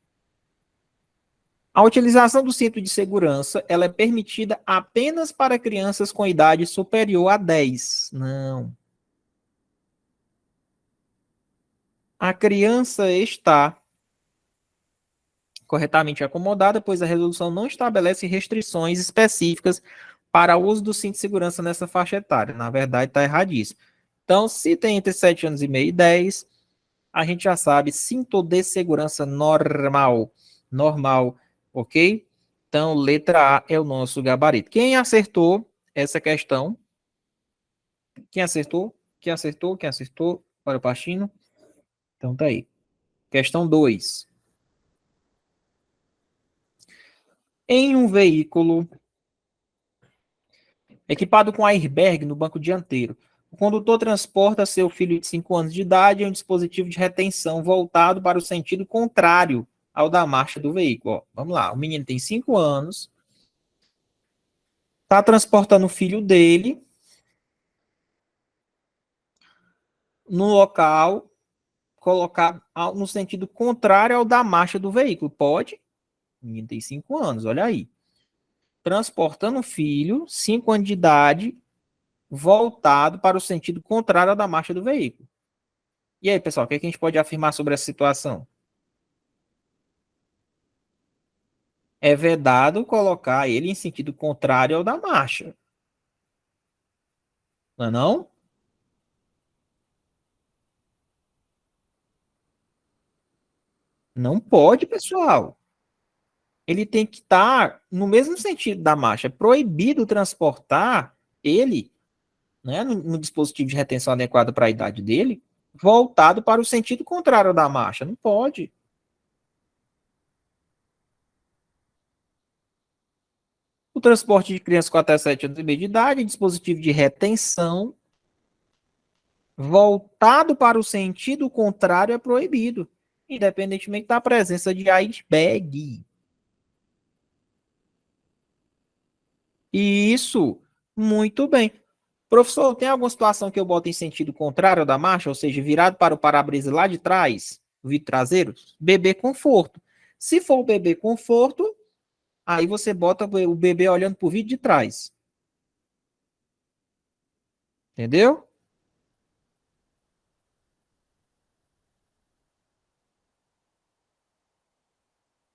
A utilização do cinto de segurança, ela é permitida apenas para crianças com idade superior a 10. Não. A criança está corretamente acomodada, pois a resolução não estabelece restrições específicas para o uso do cinto de segurança nessa faixa etária. Na verdade, está erradíssimo. Então, se tem entre 7 anos e meio e 10, a gente já sabe, cinto de segurança normal. Normal, ok? Então, letra A é o nosso gabarito. Quem acertou essa questão? Quem acertou? Quem acertou? Quem acertou? Para o Pastino. Então, tá aí. Questão 2. Em um veículo equipado com airbag no banco dianteiro, o condutor transporta seu filho de 5 anos de idade em um dispositivo de retenção voltado para o sentido contrário ao da marcha do veículo. Ó, vamos lá, o menino tem 5 anos, está transportando o filho dele no local, colocar no sentido contrário ao da marcha do veículo. Pode? O menino tem 5 anos, olha aí. Transportando o filho, 5 anos de idade, voltado para o sentido contrário ao da marcha do veículo. E aí, pessoal, o que a gente pode afirmar sobre essa situação? É vedado colocar ele em sentido contrário ao da marcha. Não é não? Não pode, pessoal. Ele tem que estar no mesmo sentido da marcha. É proibido transportar ele, né, no dispositivo de retenção adequado para a idade dele, voltado para o sentido contrário da marcha. Não pode. O transporte de crianças com até 7 anos e meio de idade, dispositivo de retenção voltado para o sentido contrário é proibido, independentemente da presença de airbag. Isso, muito bem. Professor, tem alguma situação que eu boto em sentido contrário da marcha, ou seja, virado para o para-brisa lá de trás, o vidro traseiro? Bebê conforto. Se for o bebê conforto, aí você bota o bebê olhando para o vidro de trás. Entendeu?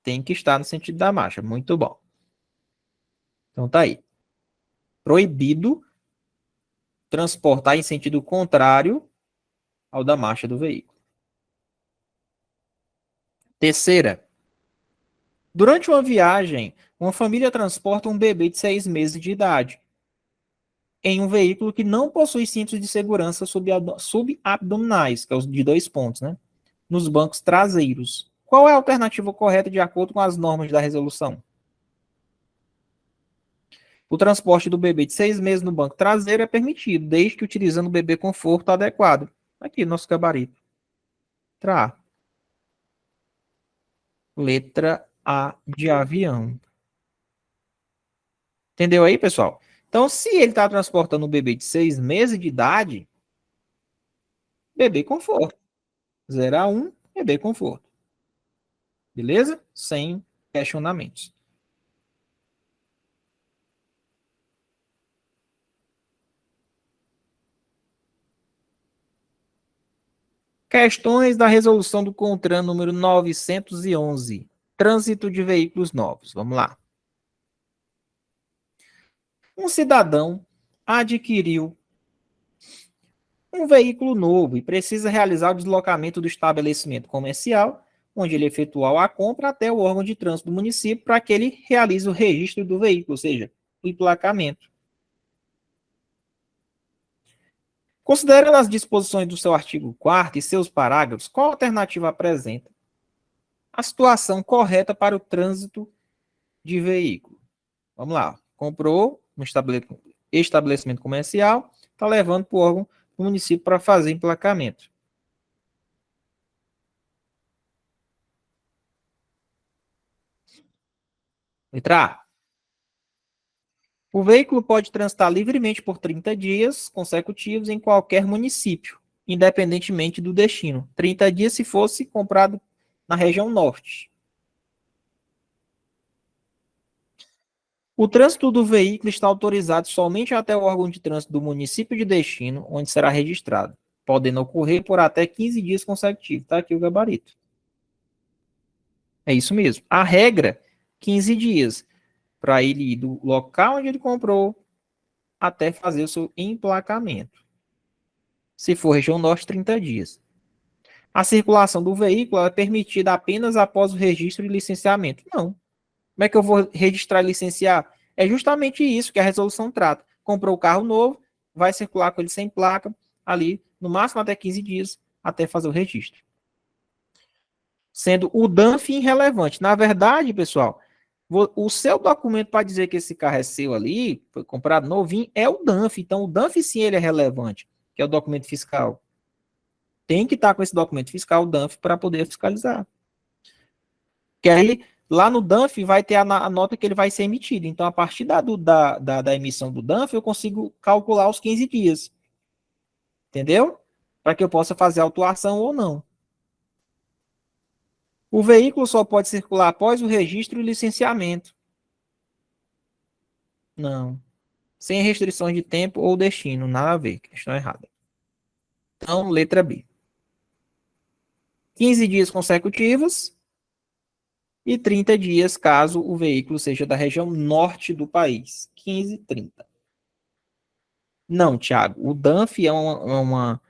Tem que estar no sentido da marcha. Muito bom. Então tá aí. Proibido transportar em sentido contrário ao da marcha do veículo. Terceira. Durante uma viagem, uma família transporta um bebê de 6 meses de idade em um veículo que não possui cintos de segurança subabdominais, que é os de 2 pontos, né? Nos bancos traseiros. Qual é a alternativa correta de acordo com as normas da resolução? O transporte do bebê de 6 meses no banco traseiro é permitido, desde que utilizando o bebê conforto adequado. Aqui, nosso gabarito. Letra A. Letra A de avião. Entendeu aí, pessoal? Então, se ele está transportando um bebê de 6 meses de idade, bebê conforto. 0 a 1, bebê conforto. Beleza? Sem questionamentos. Questões da resolução do CONTRAN número 911. Trânsito de veículos novos. Vamos lá. Um cidadão adquiriu um veículo novo e precisa realizar o deslocamento do estabelecimento comercial, onde ele efetuou a compra, até o órgão de trânsito do município, para que ele realize o registro do veículo, ou seja, o emplacamento. Considerando as disposições do seu artigo 4º e seus parágrafos, qual alternativa apresenta a situação correta para o trânsito de veículo? Vamos lá. Comprou um estabelecimento comercial, está levando para o órgão do município para fazer emplacamento. Letra A. O veículo pode transitar livremente por 30 dias consecutivos em qualquer município, independentemente do destino. 30 dias se fosse comprado na região norte. O trânsito do veículo está autorizado somente até o órgão de trânsito do município de destino, onde será registrado, podendo ocorrer por até 15 dias consecutivos. Está aqui o gabarito. É isso mesmo. A regra, 15 dias, para ele ir do local onde ele comprou até fazer o seu emplacamento. Se for região norte, 30 dias. A circulação do veículo é permitida apenas após o registro e licenciamento. Não. Como é que eu vou registrar e licenciar? É justamente isso que a resolução trata. Comprou o carro novo, vai circular com ele sem placa, ali, no máximo até 15 dias, até fazer o registro. Sendo o DANF irrelevante. Na verdade, pessoal, o seu documento para dizer que esse carro é seu ali, foi comprado novinho, é o DANF. Então, o DANF sim ele é relevante, que é o documento fiscal. Tem que estar com esse documento fiscal, o DANF, para poder fiscalizar. Que aí, lá no DANF, vai ter a nota que ele vai ser emitido. Então, a partir da emissão do DANF, eu consigo calcular os 15 dias. Entendeu? Para que eu possa fazer a autuação ou não. O veículo só pode circular após o registro e licenciamento. Não. Sem restrições de tempo ou destino. Nada a ver. Questão errada. Então, letra B. 15 dias consecutivos e 30 dias caso o veículo seja da região norte do país. 15 e 30. Não, Thiago. O DANF é uma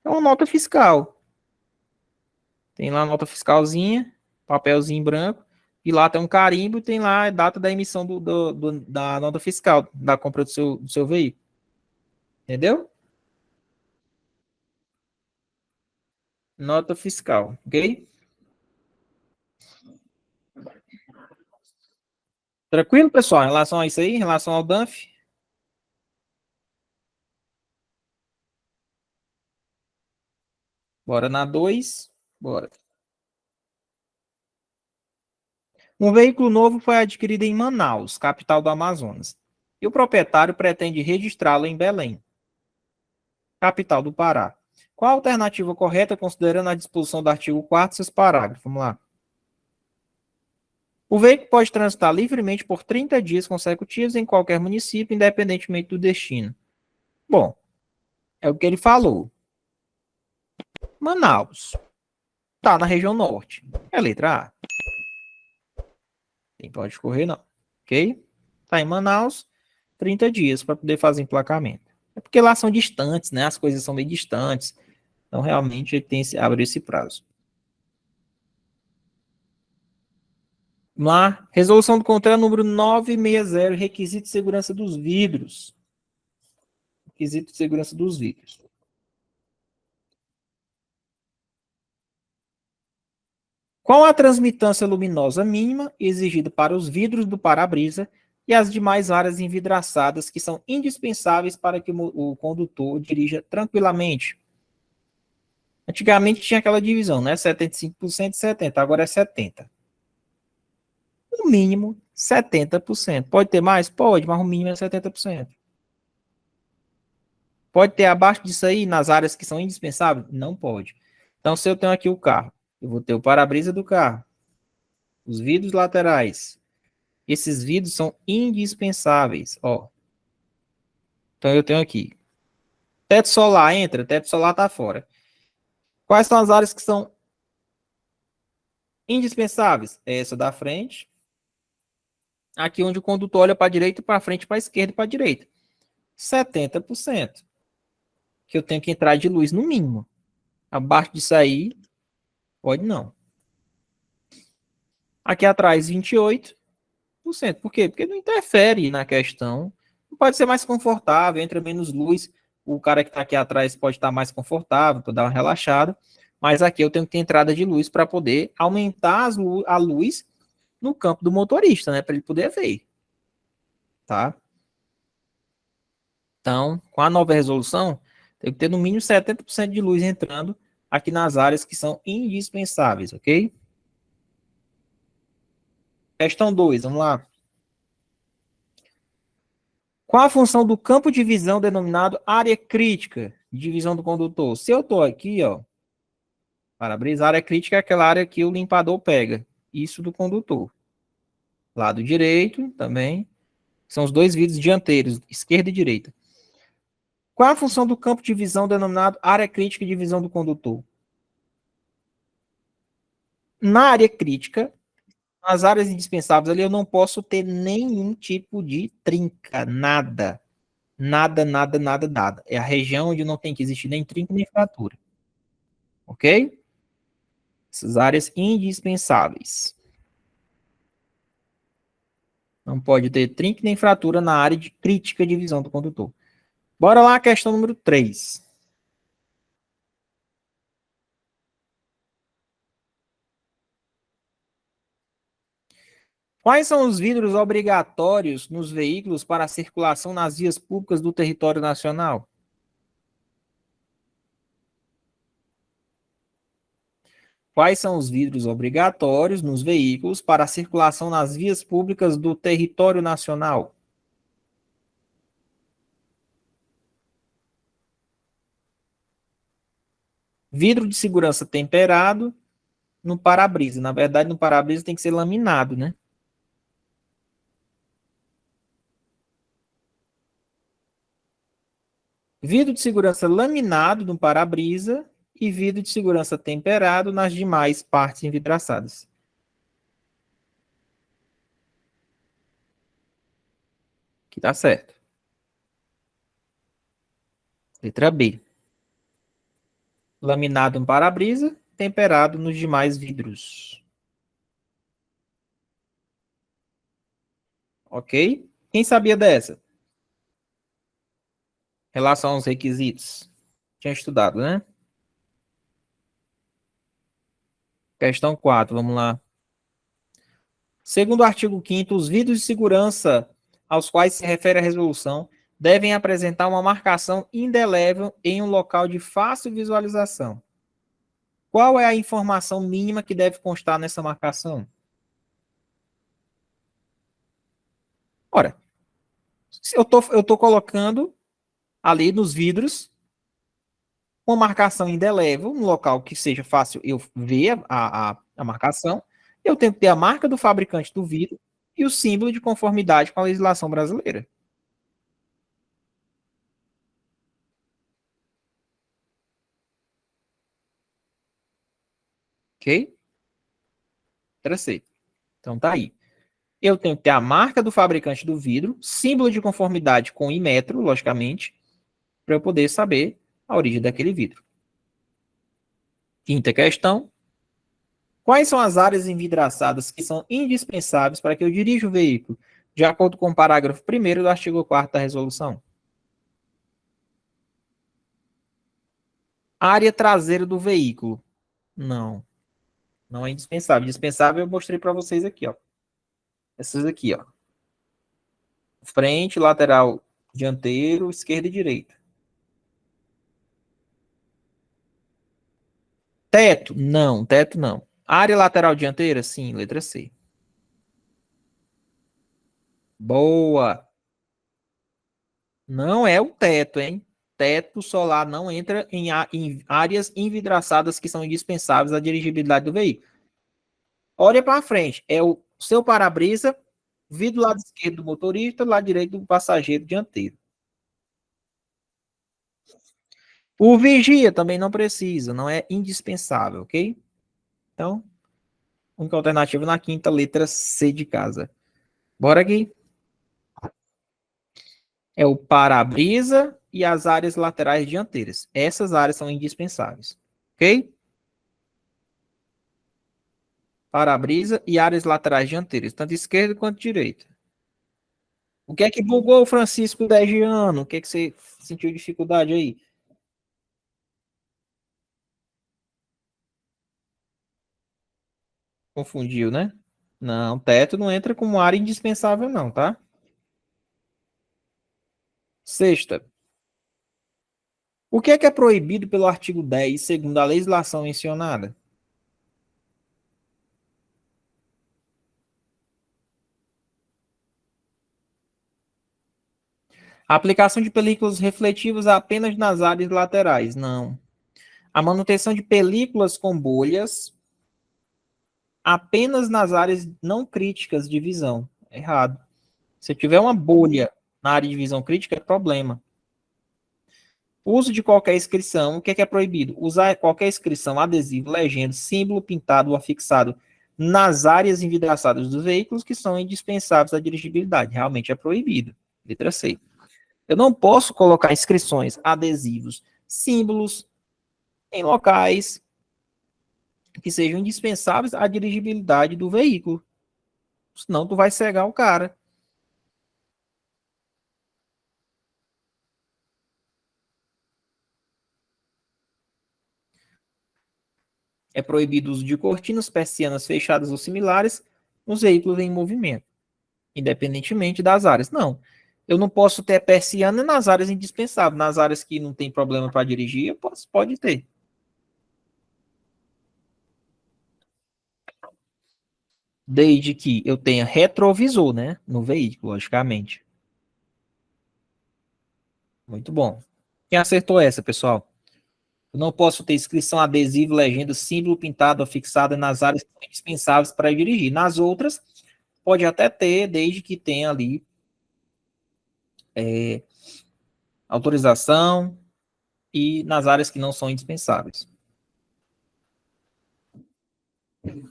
nota fiscal. Tem lá a nota fiscalzinha, papelzinho branco, e lá tem um carimbo e tem lá a data da emissão da nota fiscal, da compra do seu veículo. Entendeu? Nota fiscal, ok? Tranquilo, pessoal? Em relação a isso aí, em relação ao DANF? Bora na 2. Bora. Um veículo novo foi adquirido em Manaus, capital do Amazonas, e o proprietário pretende registrá-lo em Belém, capital do Pará. Qual a alternativa correta, considerando a disposição do artigo 4º e seus parágrafos? Vamos lá. O veículo pode transitar livremente por 30 dias consecutivos em qualquer município, independentemente do destino. Bom, é o que ele falou. Manaus. Está na região norte. É a letra A. Quem pode correr, não. Ok? Tá em Manaus, 30 dias para poder fazer emplacamento. É porque lá são distantes, né? As coisas são bem distantes. Então, realmente, ele tem abre esse prazo. Vamos lá. Resolução do CONTRAN número 960, requisito de segurança dos vidros. Requisito de segurança dos vidros. Qual a transmitância luminosa mínima exigida para os vidros do para-brisa e as demais áreas envidraçadas que são indispensáveis para que o condutor dirija tranquilamente? Antigamente tinha aquela divisão, né? 75% e 70%, agora é 70%. O mínimo, 70%. Pode ter mais? Pode, mas o mínimo é 70%. Pode ter abaixo disso aí nas áreas que são indispensáveis? Não pode. Então, se eu tenho aqui o carro, eu vou ter o para-brisa do carro, os vidros laterais. Esses vidros são indispensáveis, ó. Então, eu tenho aqui. Teto solar entra, teto solar tá fora. Quais são as áreas que são indispensáveis? Essa da frente. Aqui onde o condutor olha para a direita, para frente, para a esquerda e para a direita. 70% que eu tenho que entrar de luz no mínimo. Abaixo disso aí, pode não. Aqui atrás, 28%. Por quê? Porque não interfere na questão. Pode ser mais confortável, entra menos luz. O cara que está aqui atrás pode estar mais confortável, para dar uma relaxada. Mas aqui eu tenho que ter entrada de luz para poder aumentar a luz no campo do motorista, né? Para ele poder ver. Tá? Então, com a nova resolução, tem que ter no mínimo 70% de luz entrando aqui nas áreas que são indispensáveis, ok? Questão 2, vamos lá. Qual a função do campo de visão denominado área crítica de visão do condutor? Se eu estou aqui, ó, para-brisa, área crítica é aquela área que o limpador pega. Isso do condutor. Lado direito também. São os dois vidros dianteiros, esquerda e direita. Qual a função do campo de visão denominado área crítica de visão do condutor? Na área crítica, nas áreas indispensáveis ali, eu não posso ter nenhum tipo de trinca, nada. Nada, nada, nada, nada. É a região onde não tem que existir nem trinca nem fratura. Ok? Essas áreas indispensáveis. Não pode ter trinca nem fratura na área de crítica de visão do condutor. Bora lá, questão número 3. Quais são os vidros obrigatórios nos veículos para a circulação nas vias públicas do território nacional? Quais são os vidros obrigatórios nos veículos para a circulação nas vias públicas do território nacional? Vidro de segurança temperado no para-brisa. Na verdade, no para-brisa tem que ser laminado, né? Vidro de segurança laminado no para-brisa e vidro de segurança temperado nas demais partes envidraçadas. Que tá certo. Letra B. Laminado no para-brisa, temperado nos demais vidros. Ok? Quem sabia dessa? Relação aos requisitos. Tinha estudado, né? Questão 4, vamos lá. Segundo o artigo 5º, os vidros de segurança aos quais se refere a resolução devem apresentar uma marcação indelével em um local de fácil visualização. Qual é a informação mínima que deve constar nessa marcação? Ora, se eu tô colocando ali nos vidros uma marcação indelével, um local que seja fácil eu ver a marcação, eu tenho que ter a marca do fabricante do vidro e o símbolo de conformidade com a legislação brasileira. Ok? Interessei. Então tá aí. eu tenho que ter a marca do fabricante do vidro, símbolo de conformidade com Inmetro, logicamente, para eu poder saber a origem daquele vidro. Quinta questão. Quais são as áreas envidraçadas que são indispensáveis para que eu dirija o veículo, de acordo com o parágrafo 1º do artigo 4º da resolução? Área traseira do veículo. Não, não é indispensável. Indispensável eu mostrei para vocês aqui, ó. Essas aqui, ó. Frente, lateral, dianteiro, esquerda e direita. Teto? Não, teto não. Área lateral dianteira? Sim, letra C. Boa. Não é o teto, hein? Teto solar não entra em áreas envidraçadas que são indispensáveis à dirigibilidade do veículo. Olha para frente. É o seu para-brisa, vidro lado esquerdo do motorista, lado direito do passageiro dianteiro. O vigia também não precisa, não é indispensável, ok? Então, única alternativa na quinta, letra C de casa. Bora aqui. É o para-brisa e as áreas laterais dianteiras. Essas áreas são indispensáveis, ok? Para-brisa e áreas laterais dianteiras, tanto esquerda quanto direita. O que é que bugou o Francisco Degiano? O que é que você sentiu dificuldade aí? Confundiu, né? Não, teto não entra como área indispensável, não, tá? Sexta. O que é proibido pelo artigo 10, segundo a legislação mencionada? A aplicação de películas refletivas apenas nas áreas laterais. Não. A manutenção de películas com bolhas apenas nas áreas não críticas de visão. Errado. Se tiver uma bolha na área de visão crítica, é problema. O uso de qualquer inscrição, o que é proibido? Usar qualquer inscrição, adesivo, legenda, símbolo pintado ou afixado nas áreas envidraçadas dos veículos que são indispensáveis à dirigibilidade. Realmente é proibido. Letra C. Eu não posso colocar inscrições, adesivos, símbolos em locais que sejam indispensáveis à dirigibilidade do veículo. Senão tu vai cegar o cara. É proibido o uso de cortinas, persianas fechadas ou similares nos veículos em movimento, independentemente das áreas. Não. Eu não posso ter persiana nas áreas indispensáveis. Nas áreas que não tem problema para dirigir, pode ter. Desde que eu tenha retrovisor, né? No veículo, logicamente. Muito bom. Quem acertou essa, pessoal? Eu não posso ter inscrição, adesivo, legenda, símbolo pintado ou fixado nas áreas que são indispensáveis para dirigir. Nas outras, pode até ter, desde que tenha ali autorização e nas áreas que não são indispensáveis. Eu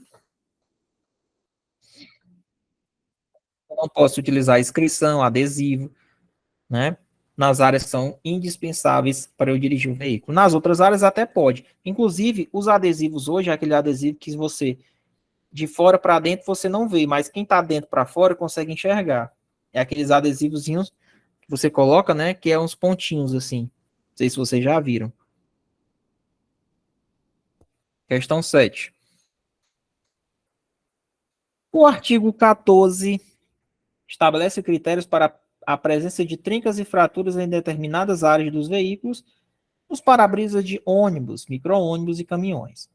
não posso utilizar inscrição, adesivo, né? Nas áreas que são indispensáveis para eu dirigir o veículo. Nas outras áreas até pode. Inclusive, os adesivos hoje é aquele adesivo que você de fora para dentro você não vê, mas quem está dentro para fora consegue enxergar. É aqueles adesivozinhos que você coloca, né? Que é uns pontinhos assim. Não sei se vocês já viram. Questão 7. O artigo 14 estabelece critérios para a presença de trincas e fraturas em determinadas áreas dos veículos, nos para-brisas de ônibus, micro-ônibus e caminhões.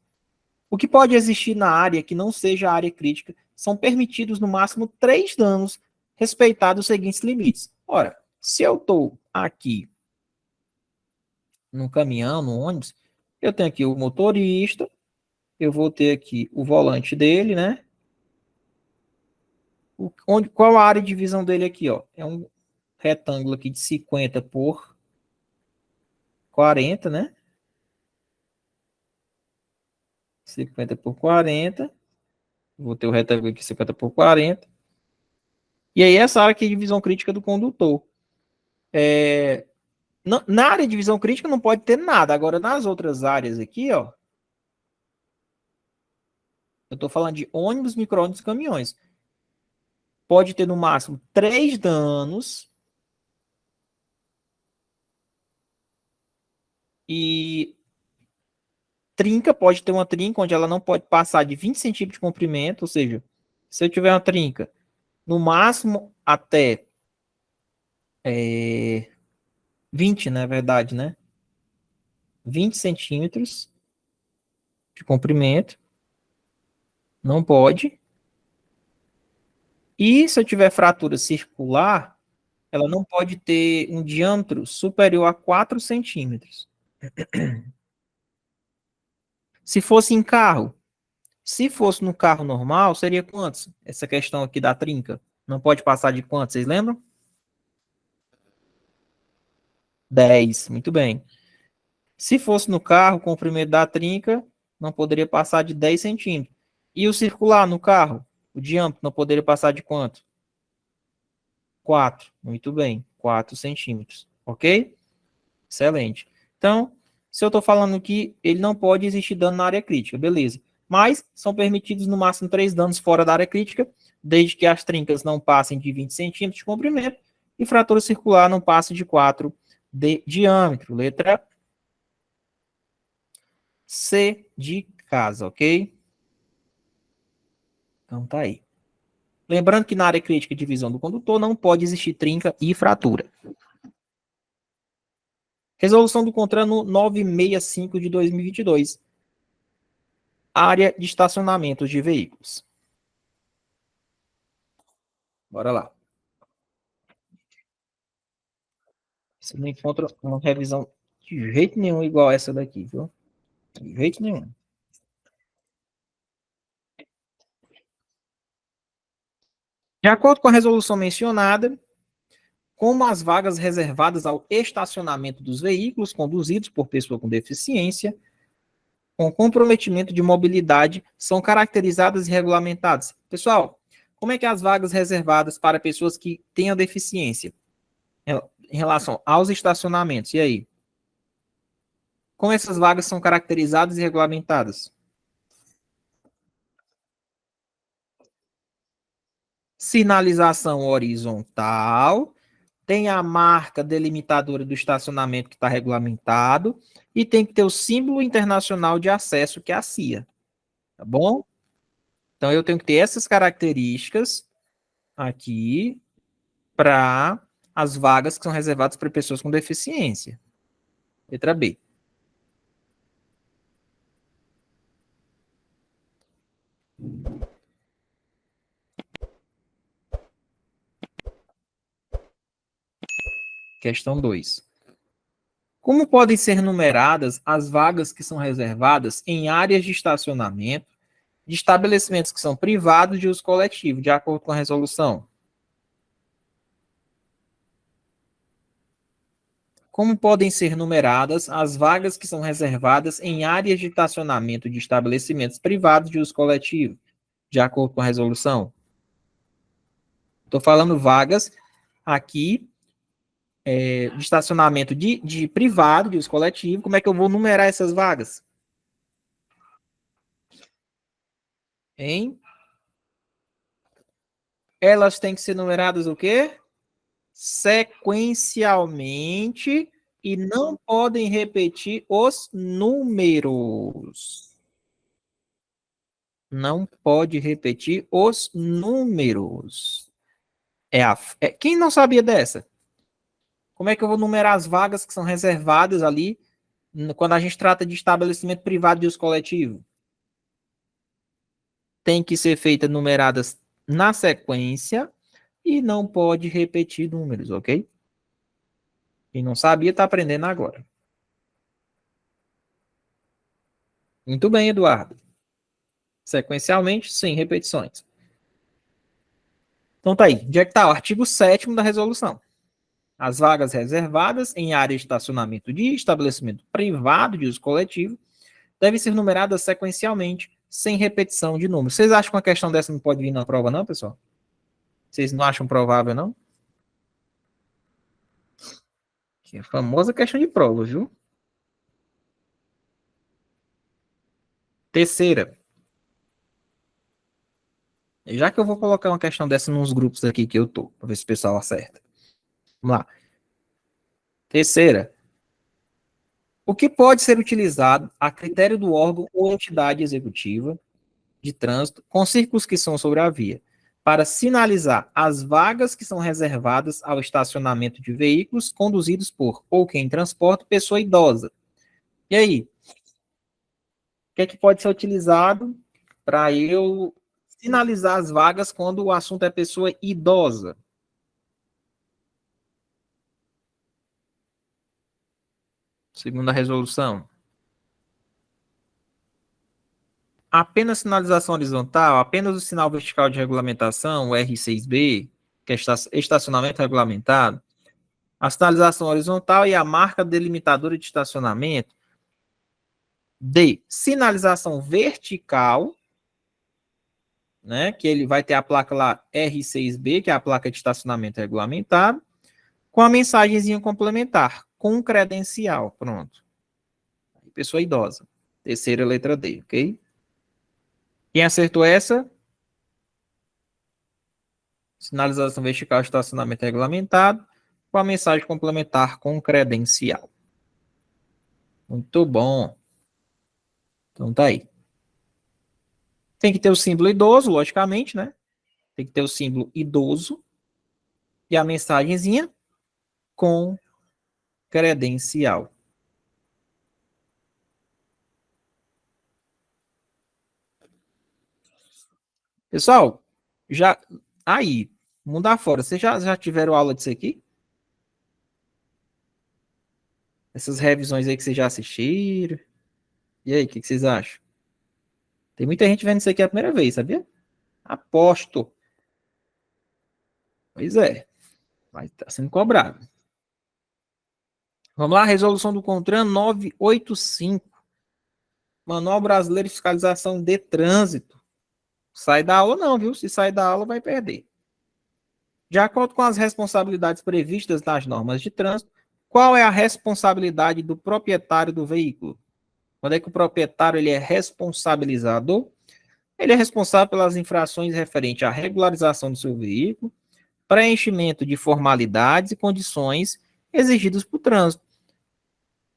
O que pode existir na área que não seja área crítica são permitidos no máximo 3 danos, respeitados os seguintes limites. Ora, se eu estou aqui no caminhão, no ônibus, eu tenho aqui o motorista, eu vou ter aqui o volante dele, né? Qual a área de visão dele aqui, ó? É um retângulo aqui de 50 por 40, né? 50 por 40. Vou ter o retângulo aqui 50 por 40. E aí essa área aqui é divisão crítica do condutor. Na área de divisão crítica não pode ter nada. Agora, nas outras áreas aqui, ó, eu estou falando de ônibus, micro-ônibus e caminhões. Pode ter no máximo 3 danos e trinca, pode ter uma trinca onde ela não pode passar de 20 centímetros de comprimento, ou seja, se eu tiver uma trinca, no máximo até 20, na verdade, né? 20 centímetros de comprimento, não pode. E se eu tiver fratura circular, ela não pode ter um diâmetro superior a 4 centímetros. Se fosse em carro, se fosse no carro normal, seria quantos? Essa questão aqui da trinca. Não pode passar de quantos, vocês lembram? 10, muito bem. Se fosse no carro, o comprimento da trinca não poderia passar de 10 centímetros. E o circular no carro, o diâmetro não poderia passar de quanto? 4, muito bem, 4 centímetros, ok? Excelente. Então, se eu estou falando que ele não pode existir dano na área crítica, beleza. Mas são permitidos no máximo 3 danos fora da área crítica, desde que as trincas não passem de 20 centímetros de comprimento e fratura circular não passe de 4 de diâmetro. Letra C de casa, ok? Então tá aí. Lembrando que na área crítica de visão do condutor não pode existir trinca e fratura. Resolução do CONTRAN 965 de 2022. Área de estacionamento de veículos. Bora lá. Você não encontra uma revisão de jeito nenhum igual essa daqui, viu? De jeito nenhum. De acordo com a resolução mencionada, como as vagas reservadas ao estacionamento dos veículos conduzidos por pessoa com deficiência, com comprometimento de mobilidade, são caracterizadas e regulamentadas. Pessoal, como é que as vagas reservadas para pessoas que tenham deficiência em relação aos estacionamentos? E aí? Como essas vagas são caracterizadas e regulamentadas? Sinalização horizontal, tem a marca delimitadora do estacionamento que está regulamentado e tem que ter o símbolo internacional de acesso, que é a CIA, tá bom? Então eu tenho que ter essas características aqui para as vagas que são reservadas para pessoas com deficiência. Letra B. Questão 2. Como podem ser numeradas as vagas que são reservadas em áreas de estacionamento de estabelecimentos que são privados de uso coletivo, de acordo com a resolução? Como podem ser numeradas as vagas que são reservadas em áreas de estacionamento de estabelecimentos privados de uso coletivo, de acordo com a resolução? Estou falando vagas aqui de estacionamento de privado, de uso coletivo. Como é que eu vou numerar essas vagas? Hein? Elas têm que ser numeradas o quê? Sequencialmente e não podem repetir os números. Não pode repetir os números. Quem não sabia dessa? Como é que eu vou numerar as vagas que são reservadas ali quando a gente trata de estabelecimento privado de uso coletivo? Tem que ser feitas numeradas na sequência e não pode repetir números, ok? Quem não sabia está aprendendo agora. Muito bem, Eduardo. Sequencialmente, sem repetições. Então tá aí. Onde é que está o artigo 7º da resolução? As vagas reservadas em área de estacionamento de estabelecimento privado de uso coletivo devem ser numeradas sequencialmente, sem repetição de números. Vocês acham que uma questão dessa não pode vir na prova, não, pessoal? Vocês não acham provável, não? Que é a famosa questão de prova, viu? Terceira. Já que eu vou colocar uma questão dessa nos grupos aqui que eu tô, para ver se o pessoal acerta. Vamos lá. Terceira. O que pode ser utilizado a critério do órgão ou entidade executiva de trânsito com circunscrição sobre a via para sinalizar as vagas que são reservadas ao estacionamento de veículos conduzidos por ou quem transporta pessoa idosa? E aí, o que é que pode ser utilizado para eu sinalizar as vagas quando o assunto é pessoa idosa? Segundo a resolução. Apenas sinalização horizontal, apenas o sinal vertical de regulamentação, o R6B, que é estacionamento regulamentado, a sinalização horizontal e a marca delimitadora de estacionamento. D, sinalização vertical, né, que ele vai ter a placa lá R6B, que é a placa de estacionamento regulamentado, com a mensagenzinha complementar, com credencial, pronto. Pessoa idosa. Terceira letra D, ok? Quem acertou essa? Sinalização vertical, estacionamento regulamentado, com a mensagem complementar com credencial. Muito bom. Então tá aí. Tem que ter o símbolo idoso, logicamente, né? Tem que ter o símbolo idoso e a mensagenzinha com credencial. Pessoal, já aí, mundo afora, vocês já tiveram aula disso aqui? Essas revisões aí que vocês já assistiram? E aí, o que vocês acham? Tem muita gente vendo isso aqui a primeira vez, sabia? Aposto. Pois é, vai estar sendo cobrado. Vamos lá, resolução do CONTRAN 985. Manual Brasileiro de Fiscalização de Trânsito. Sai da aula não, viu? Se sair da aula, vai perder. De acordo com as responsabilidades previstas nas normas de trânsito, qual é a responsabilidade do proprietário do veículo? Quando é que o proprietário ele é responsabilizado? Ele é responsável pelas infrações referentes à regularização do seu veículo, preenchimento de formalidades e condições exigidas por trânsito.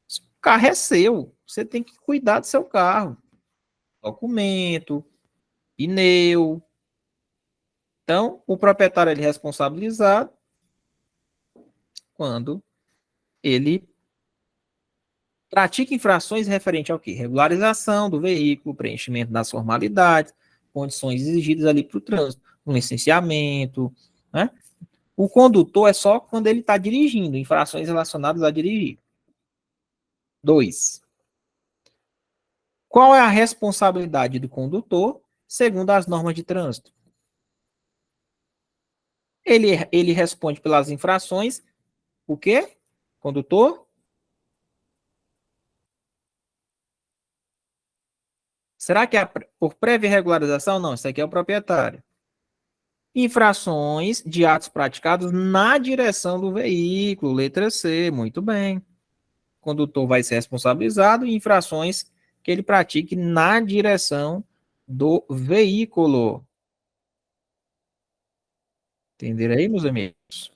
O carro é seu, você tem que cuidar do seu carro. Documento, pneu. Então, o proprietário ele é responsabilizado quando ele pratica infrações referentes ao quê? Regularização do veículo, preenchimento das formalidades, condições exigidas ali para o trânsito, um licenciamento, né? O condutor é só quando ele está dirigindo, infrações relacionadas a dirigir. 2. Qual é a responsabilidade do condutor, segundo as normas de trânsito? Ele responde pelas infrações, o quê? Condutor? Será que é por prévia regularização? Não, isso aqui é o proprietário. Infrações de atos praticados na direção do veículo, letra C, muito bem. O condutor vai ser responsabilizado em infrações que ele pratique na direção do veículo. Entenderam aí, meus amigos?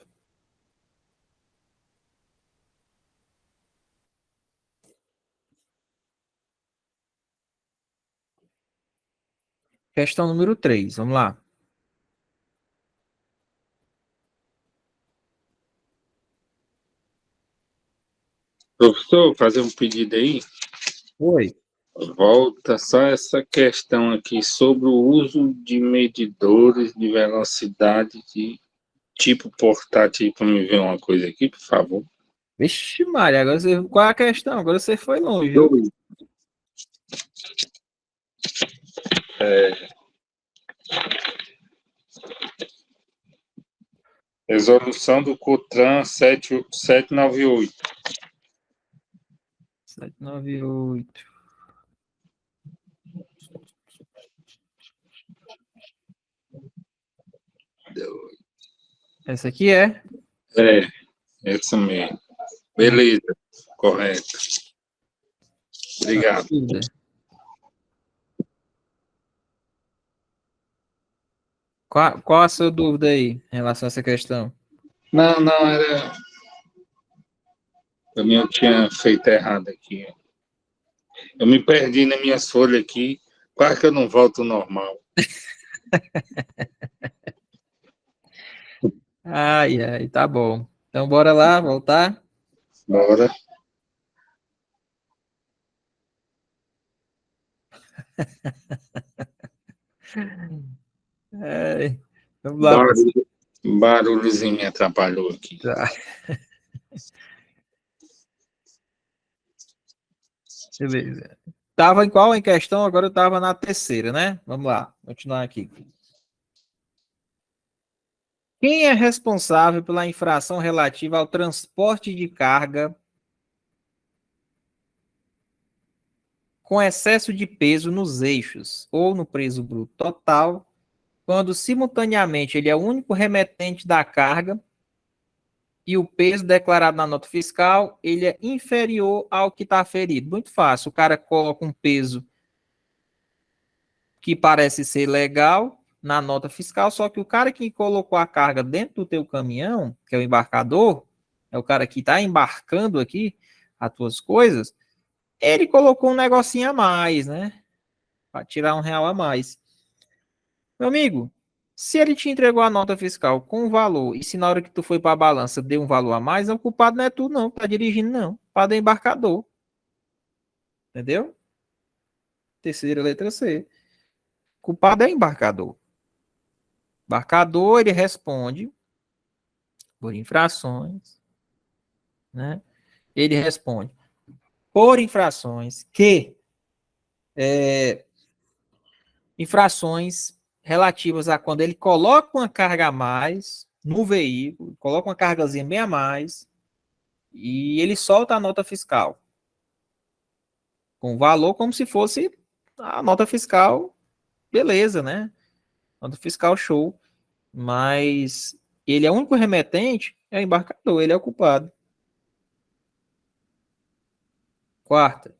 Questão número 3, vamos lá. Professor, fazer um pedido aí. Oi. Volta só essa questão aqui sobre o uso de medidores de velocidade de tipo portátil para me ver uma coisa aqui, por favor. Vixe, Maria, agora você, qual é a questão? Agora você foi longe, viu? Dois. Resolução do COTRAN 798. 798. Essa aqui é. É, essa mesmo. Beleza, correto. Obrigado. Dúvida. Qual a sua dúvida aí em relação a essa questão? Não, não, era. Também eu tinha feito errado aqui. Eu me perdi nas minhas folhas aqui. Quase que eu não volto ao normal. Ai, ai, tá bom. Então, bora lá, voltar. Bora. Ai, vamos lá. Barulho, barulhozinho me atrapalhou aqui. Tá, beleza. Tava em qual em questão? Agora eu tava na terceira, né? Vamos lá, continuar aqui. Quem é responsável pela infração relativa ao transporte de carga com excesso de peso nos eixos ou no peso bruto total, quando simultaneamente ele é o único remetente da carga e o peso declarado na nota fiscal ele é inferior ao que está aferido? Muito fácil. O cara coloca um peso que parece ser legal na nota fiscal, só que o cara que colocou a carga dentro do teu caminhão, que é o embarcador, é o cara que está embarcando aqui as tuas coisas, ele colocou um negocinho a mais, né? Para tirar R$ 1 a mais. Meu amigo, se ele te entregou a nota fiscal com um valor e se na hora que tu foi para a balança deu um valor a mais, o culpado não é tu não, que tá dirigindo não, o culpado é o embarcador, entendeu? Terceira letra C. O culpado é o embarcador. Embarcador, ele responde por infrações, né? Ele responde por infrações infrações relativas a quando ele coloca uma carga a mais no veículo, coloca uma cargazinha bem a mais e ele solta a nota fiscal com valor como se fosse a nota fiscal, beleza, né? Nota fiscal show, mas ele é o único remetente, é o embarcador, ele é o culpado. Quarta,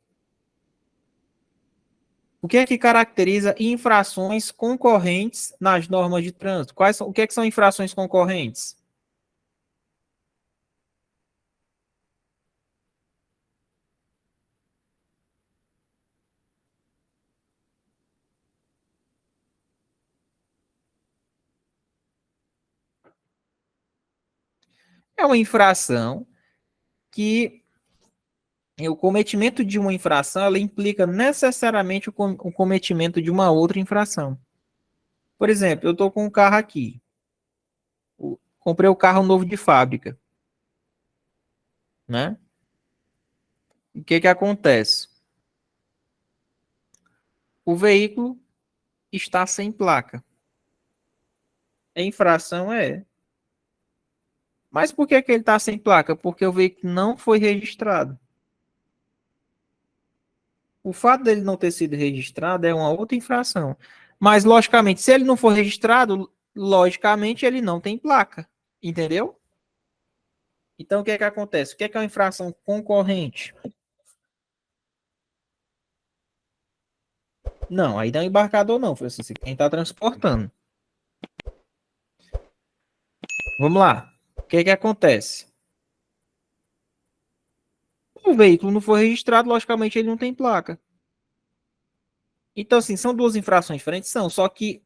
o que é que caracteriza infrações concorrentes nas normas de trânsito? O que é que são infrações concorrentes? É uma infração que o cometimento de uma infração ela implica necessariamente o cometimento de uma outra infração. Por exemplo, eu estou com um carro aqui, comprei o carro novo de fábrica, né? O que que acontece? O veículo está sem placa. É infração? É. Mas por que que ele está sem placa? Porque o veículo não foi registrado. O fato dele não ter sido registrado é uma outra infração. Mas, logicamente, se ele não for registrado, logicamente ele não tem placa. Entendeu? Então, o que é que acontece? O que é uma infração concorrente? Não, aí não é embarcador, não. Foi assim, quem está transportando. Vamos lá. O que é que acontece? O veículo não foi registrado, logicamente ele não tem placa. Então, assim, são duas infrações diferentes? São, só que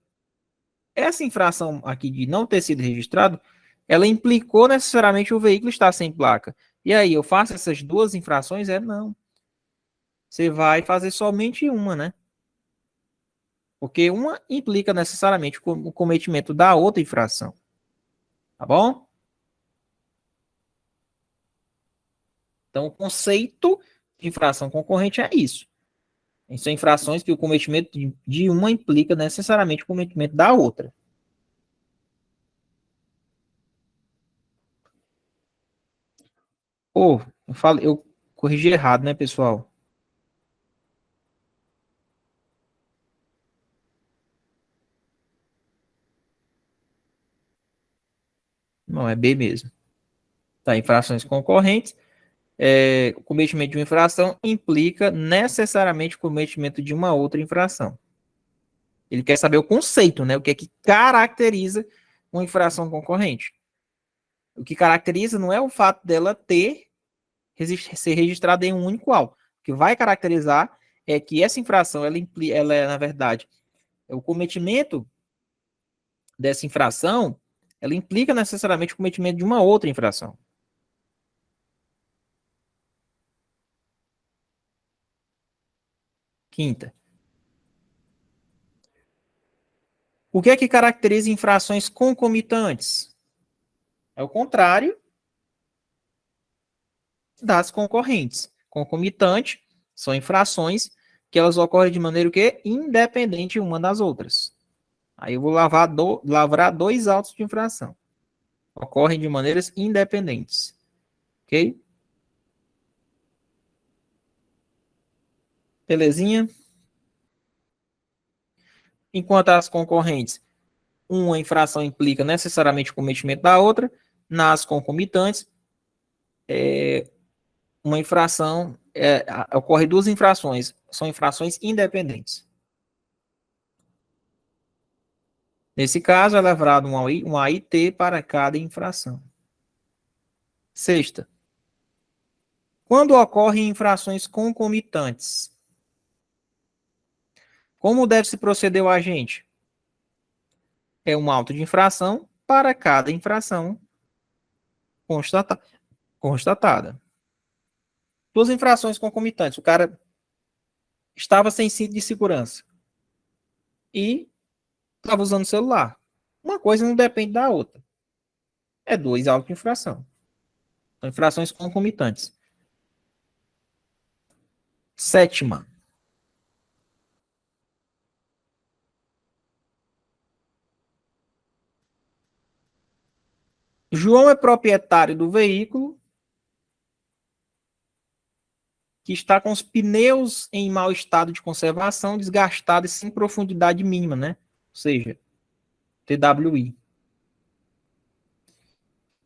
essa infração aqui de não ter sido registrado, ela implicou necessariamente o veículo estar sem placa. E aí, eu faço essas duas infrações? Não. Você vai fazer somente uma, né? Porque uma implica necessariamente o cometimento da outra infração. Tá bom? Então, o conceito de infração concorrente é isso. São infrações que o cometimento de uma implica necessariamente o cometimento da outra. Pô, eu corrigi errado, né, pessoal? Não, é B mesmo. Tá, infrações concorrentes. O cometimento de uma infração implica necessariamente o cometimento de uma outra infração. Ele quer saber o conceito, né? O que é que caracteriza uma infração concorrente. O que caracteriza não é o fato dela ser registrada em um único auto. O que vai caracterizar é que essa infração, ela é, na verdade, o cometimento dessa infração, ela implica necessariamente o cometimento de uma outra infração. Quinta. O que é que caracteriza infrações concomitantes? É o contrário das concorrentes. Concomitante são infrações que elas ocorrem de maneira o quê? Independente uma das outras. Aí eu vou lavrar dois autos de infração. Ocorrem de maneiras independentes. Ok? Belezinha? Enquanto as concorrentes, uma infração implica necessariamente o cometimento da outra. Nas concomitantes, uma infração, ocorre duas infrações. São infrações independentes. Nesse caso, é lembrado um AIT para cada infração. Sexta. Quando ocorrem infrações concomitantes, como deve se proceder o agente? É um auto de infração para cada infração constatada. Duas infrações concomitantes. O cara estava sem cinto de segurança e estava usando o celular. Uma coisa não depende da outra. É dois autos de infração. São infrações concomitantes. Sétima. João é proprietário do veículo que está com os pneus em mau estado de conservação, desgastados e sem profundidade mínima, né? Ou seja, TWI.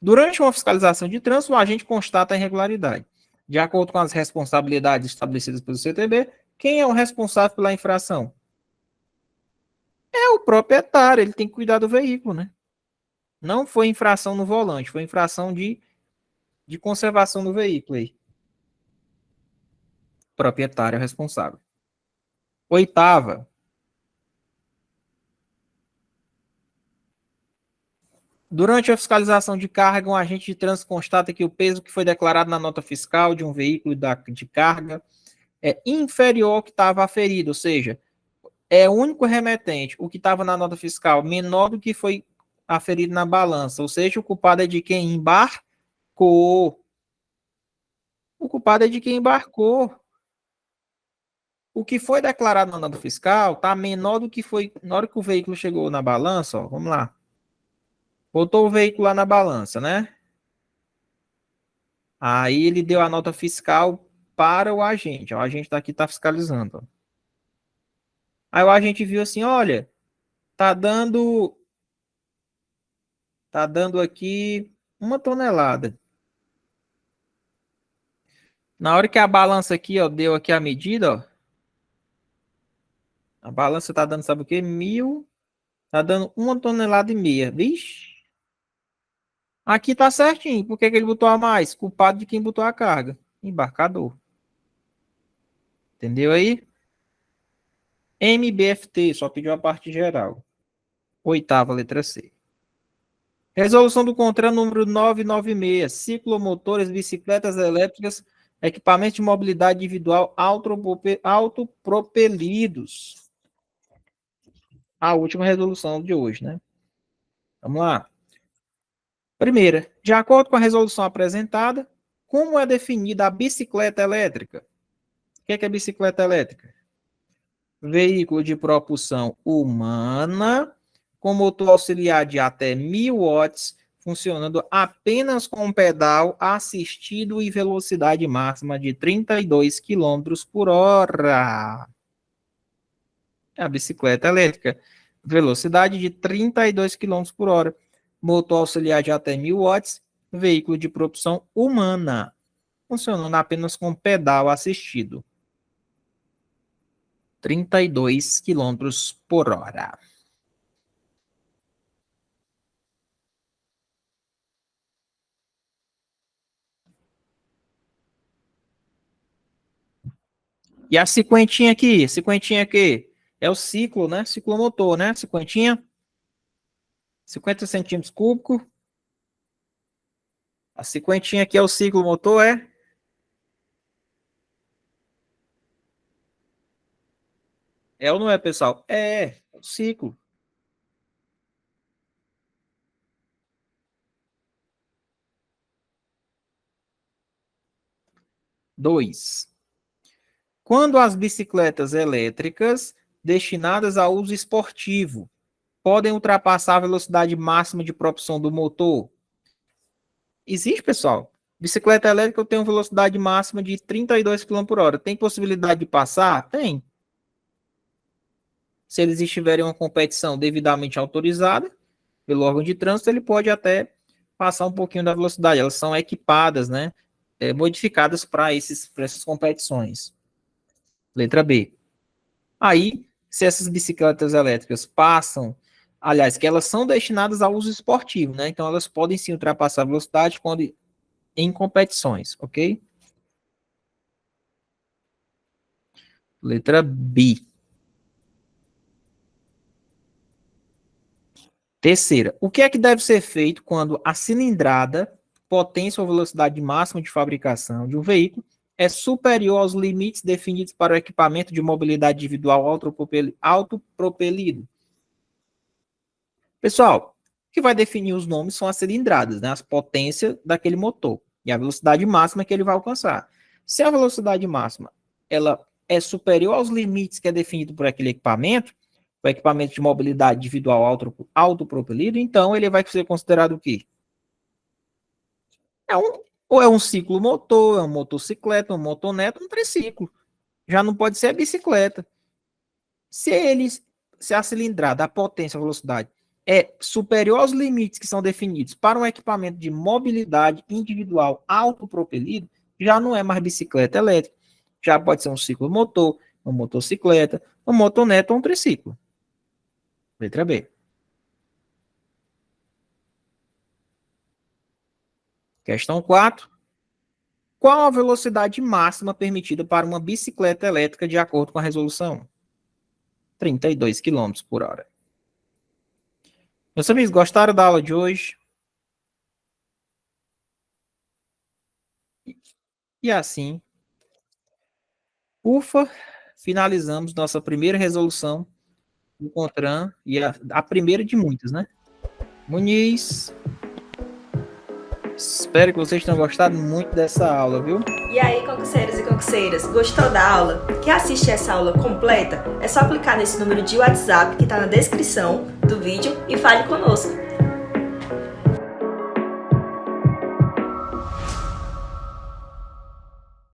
Durante uma fiscalização de trânsito, o agente constata a irregularidade. De acordo com as responsabilidades estabelecidas pelo CTB, quem é o responsável pela infração? É o proprietário, ele tem que cuidar do veículo, né? Não foi infração no volante, foi infração de conservação do veículo aí. Proprietário é responsável. Oitava. Durante a fiscalização de carga, um agente de trânsito constata que o peso que foi declarado na nota fiscal de um veículo de carga é inferior ao que estava aferido, ou seja, é o único remetente, o que estava na nota fiscal, menor do que foi aferido na balança, ou seja, o culpado é de quem embarcou. O culpado é de quem embarcou. O que foi declarado na nota fiscal está menor do que foi na hora que o veículo chegou na balança, ó, vamos lá. Botou o veículo lá na balança, né? Aí ele deu a nota fiscal para o agente. O agente daqui está fiscalizando. Ó. Aí o agente viu assim, olha, tá dando aqui 1 tonelada. Na hora que a balança aqui, ó, deu aqui a medida, ó. A balança tá dando, sabe o quê? 1.000. Tá dando 1,5 toneladas. Vixe. Aqui tá certinho. Por que que ele botou a mais? Culpado de quem botou a carga. Embarcador. Entendeu aí? MBFT, só pediu a parte geral. Oitava, letra C. Resolução do CONTRAN número 996. Ciclomotores, bicicletas elétricas, equipamentos de mobilidade individual autopropelidos. A última resolução de hoje, né? Vamos lá. Primeira, de acordo com a resolução apresentada, como é definida a bicicleta elétrica? O que é bicicleta elétrica? Veículo de propulsão humana, com motor auxiliar de até 1.000 watts, funcionando apenas com um pedal assistido e velocidade máxima de 32 km por hora. É a bicicleta elétrica. Velocidade de 32 km por hora. motor auxiliar de até 1.000 watts, veículo de propulsão humana, funcionando apenas com pedal assistido. 32 km por hora. E a cinquentinha aqui, é o ciclo, né? Ciclomotor, né? Cinquentinha, 50 centímetros cúbicos. A cinquentinha aqui é o ciclomotor, é? É ou não é, pessoal? É o ciclo. Dois. Quando as bicicletas elétricas destinadas a uso esportivo podem ultrapassar a velocidade máxima de propulsão do motor? Existe, pessoal. Bicicleta elétrica eu tenho velocidade máxima de 32 km por hora. Tem possibilidade de passar? Tem. Se eles estiverem em uma competição devidamente autorizada pelo órgão de trânsito, ele pode até passar um pouquinho da velocidade. Elas são equipadas, né? Modificadas para essas competições. Letra B. Aí, se essas bicicletas elétricas passam, aliás, que elas são destinadas ao uso esportivo, né? Então, elas podem sim ultrapassar a velocidade quando em competições, ok? Letra B. Terceira, o que é que deve ser feito quando a cilindrada, potência ou velocidade máxima de fabricação de um veículo é superior aos limites definidos para o equipamento de mobilidade individual autopropelido? Pessoal, o que vai definir os nomes são as cilindradas, né? As potências daquele motor e a velocidade máxima que ele vai alcançar. Se a velocidade máxima ela é superior aos limites que é definido por aquele equipamento, o equipamento de mobilidade individual autopropelido, então ele vai ser considerado o quê? Ou é um ciclo motor, é uma motocicleta, um motoneto, um triciclo. Já não pode ser a bicicleta. Se a cilindrada, a potência, a velocidade é superior aos limites que são definidos para um equipamento de mobilidade individual autopropelido, já não é mais bicicleta elétrica. Já pode ser um ciclo motor, uma motocicleta, um motoneto ou um triciclo. Letra B. Questão 4. Qual a velocidade máxima permitida para uma bicicleta elétrica de acordo com a resolução? 32 km por hora. Meus amigos, gostaram da aula de hoje? E assim, ufa, finalizamos nossa primeira resolução do CONTRAN, e a primeira de muitas, né? Muniz, espero que vocês tenham gostado muito dessa aula, viu? E aí, concurseiros e concurseiras, gostou da aula? Quer assistir essa aula completa? É só clicar nesse número de WhatsApp que está na descrição do vídeo e fale conosco.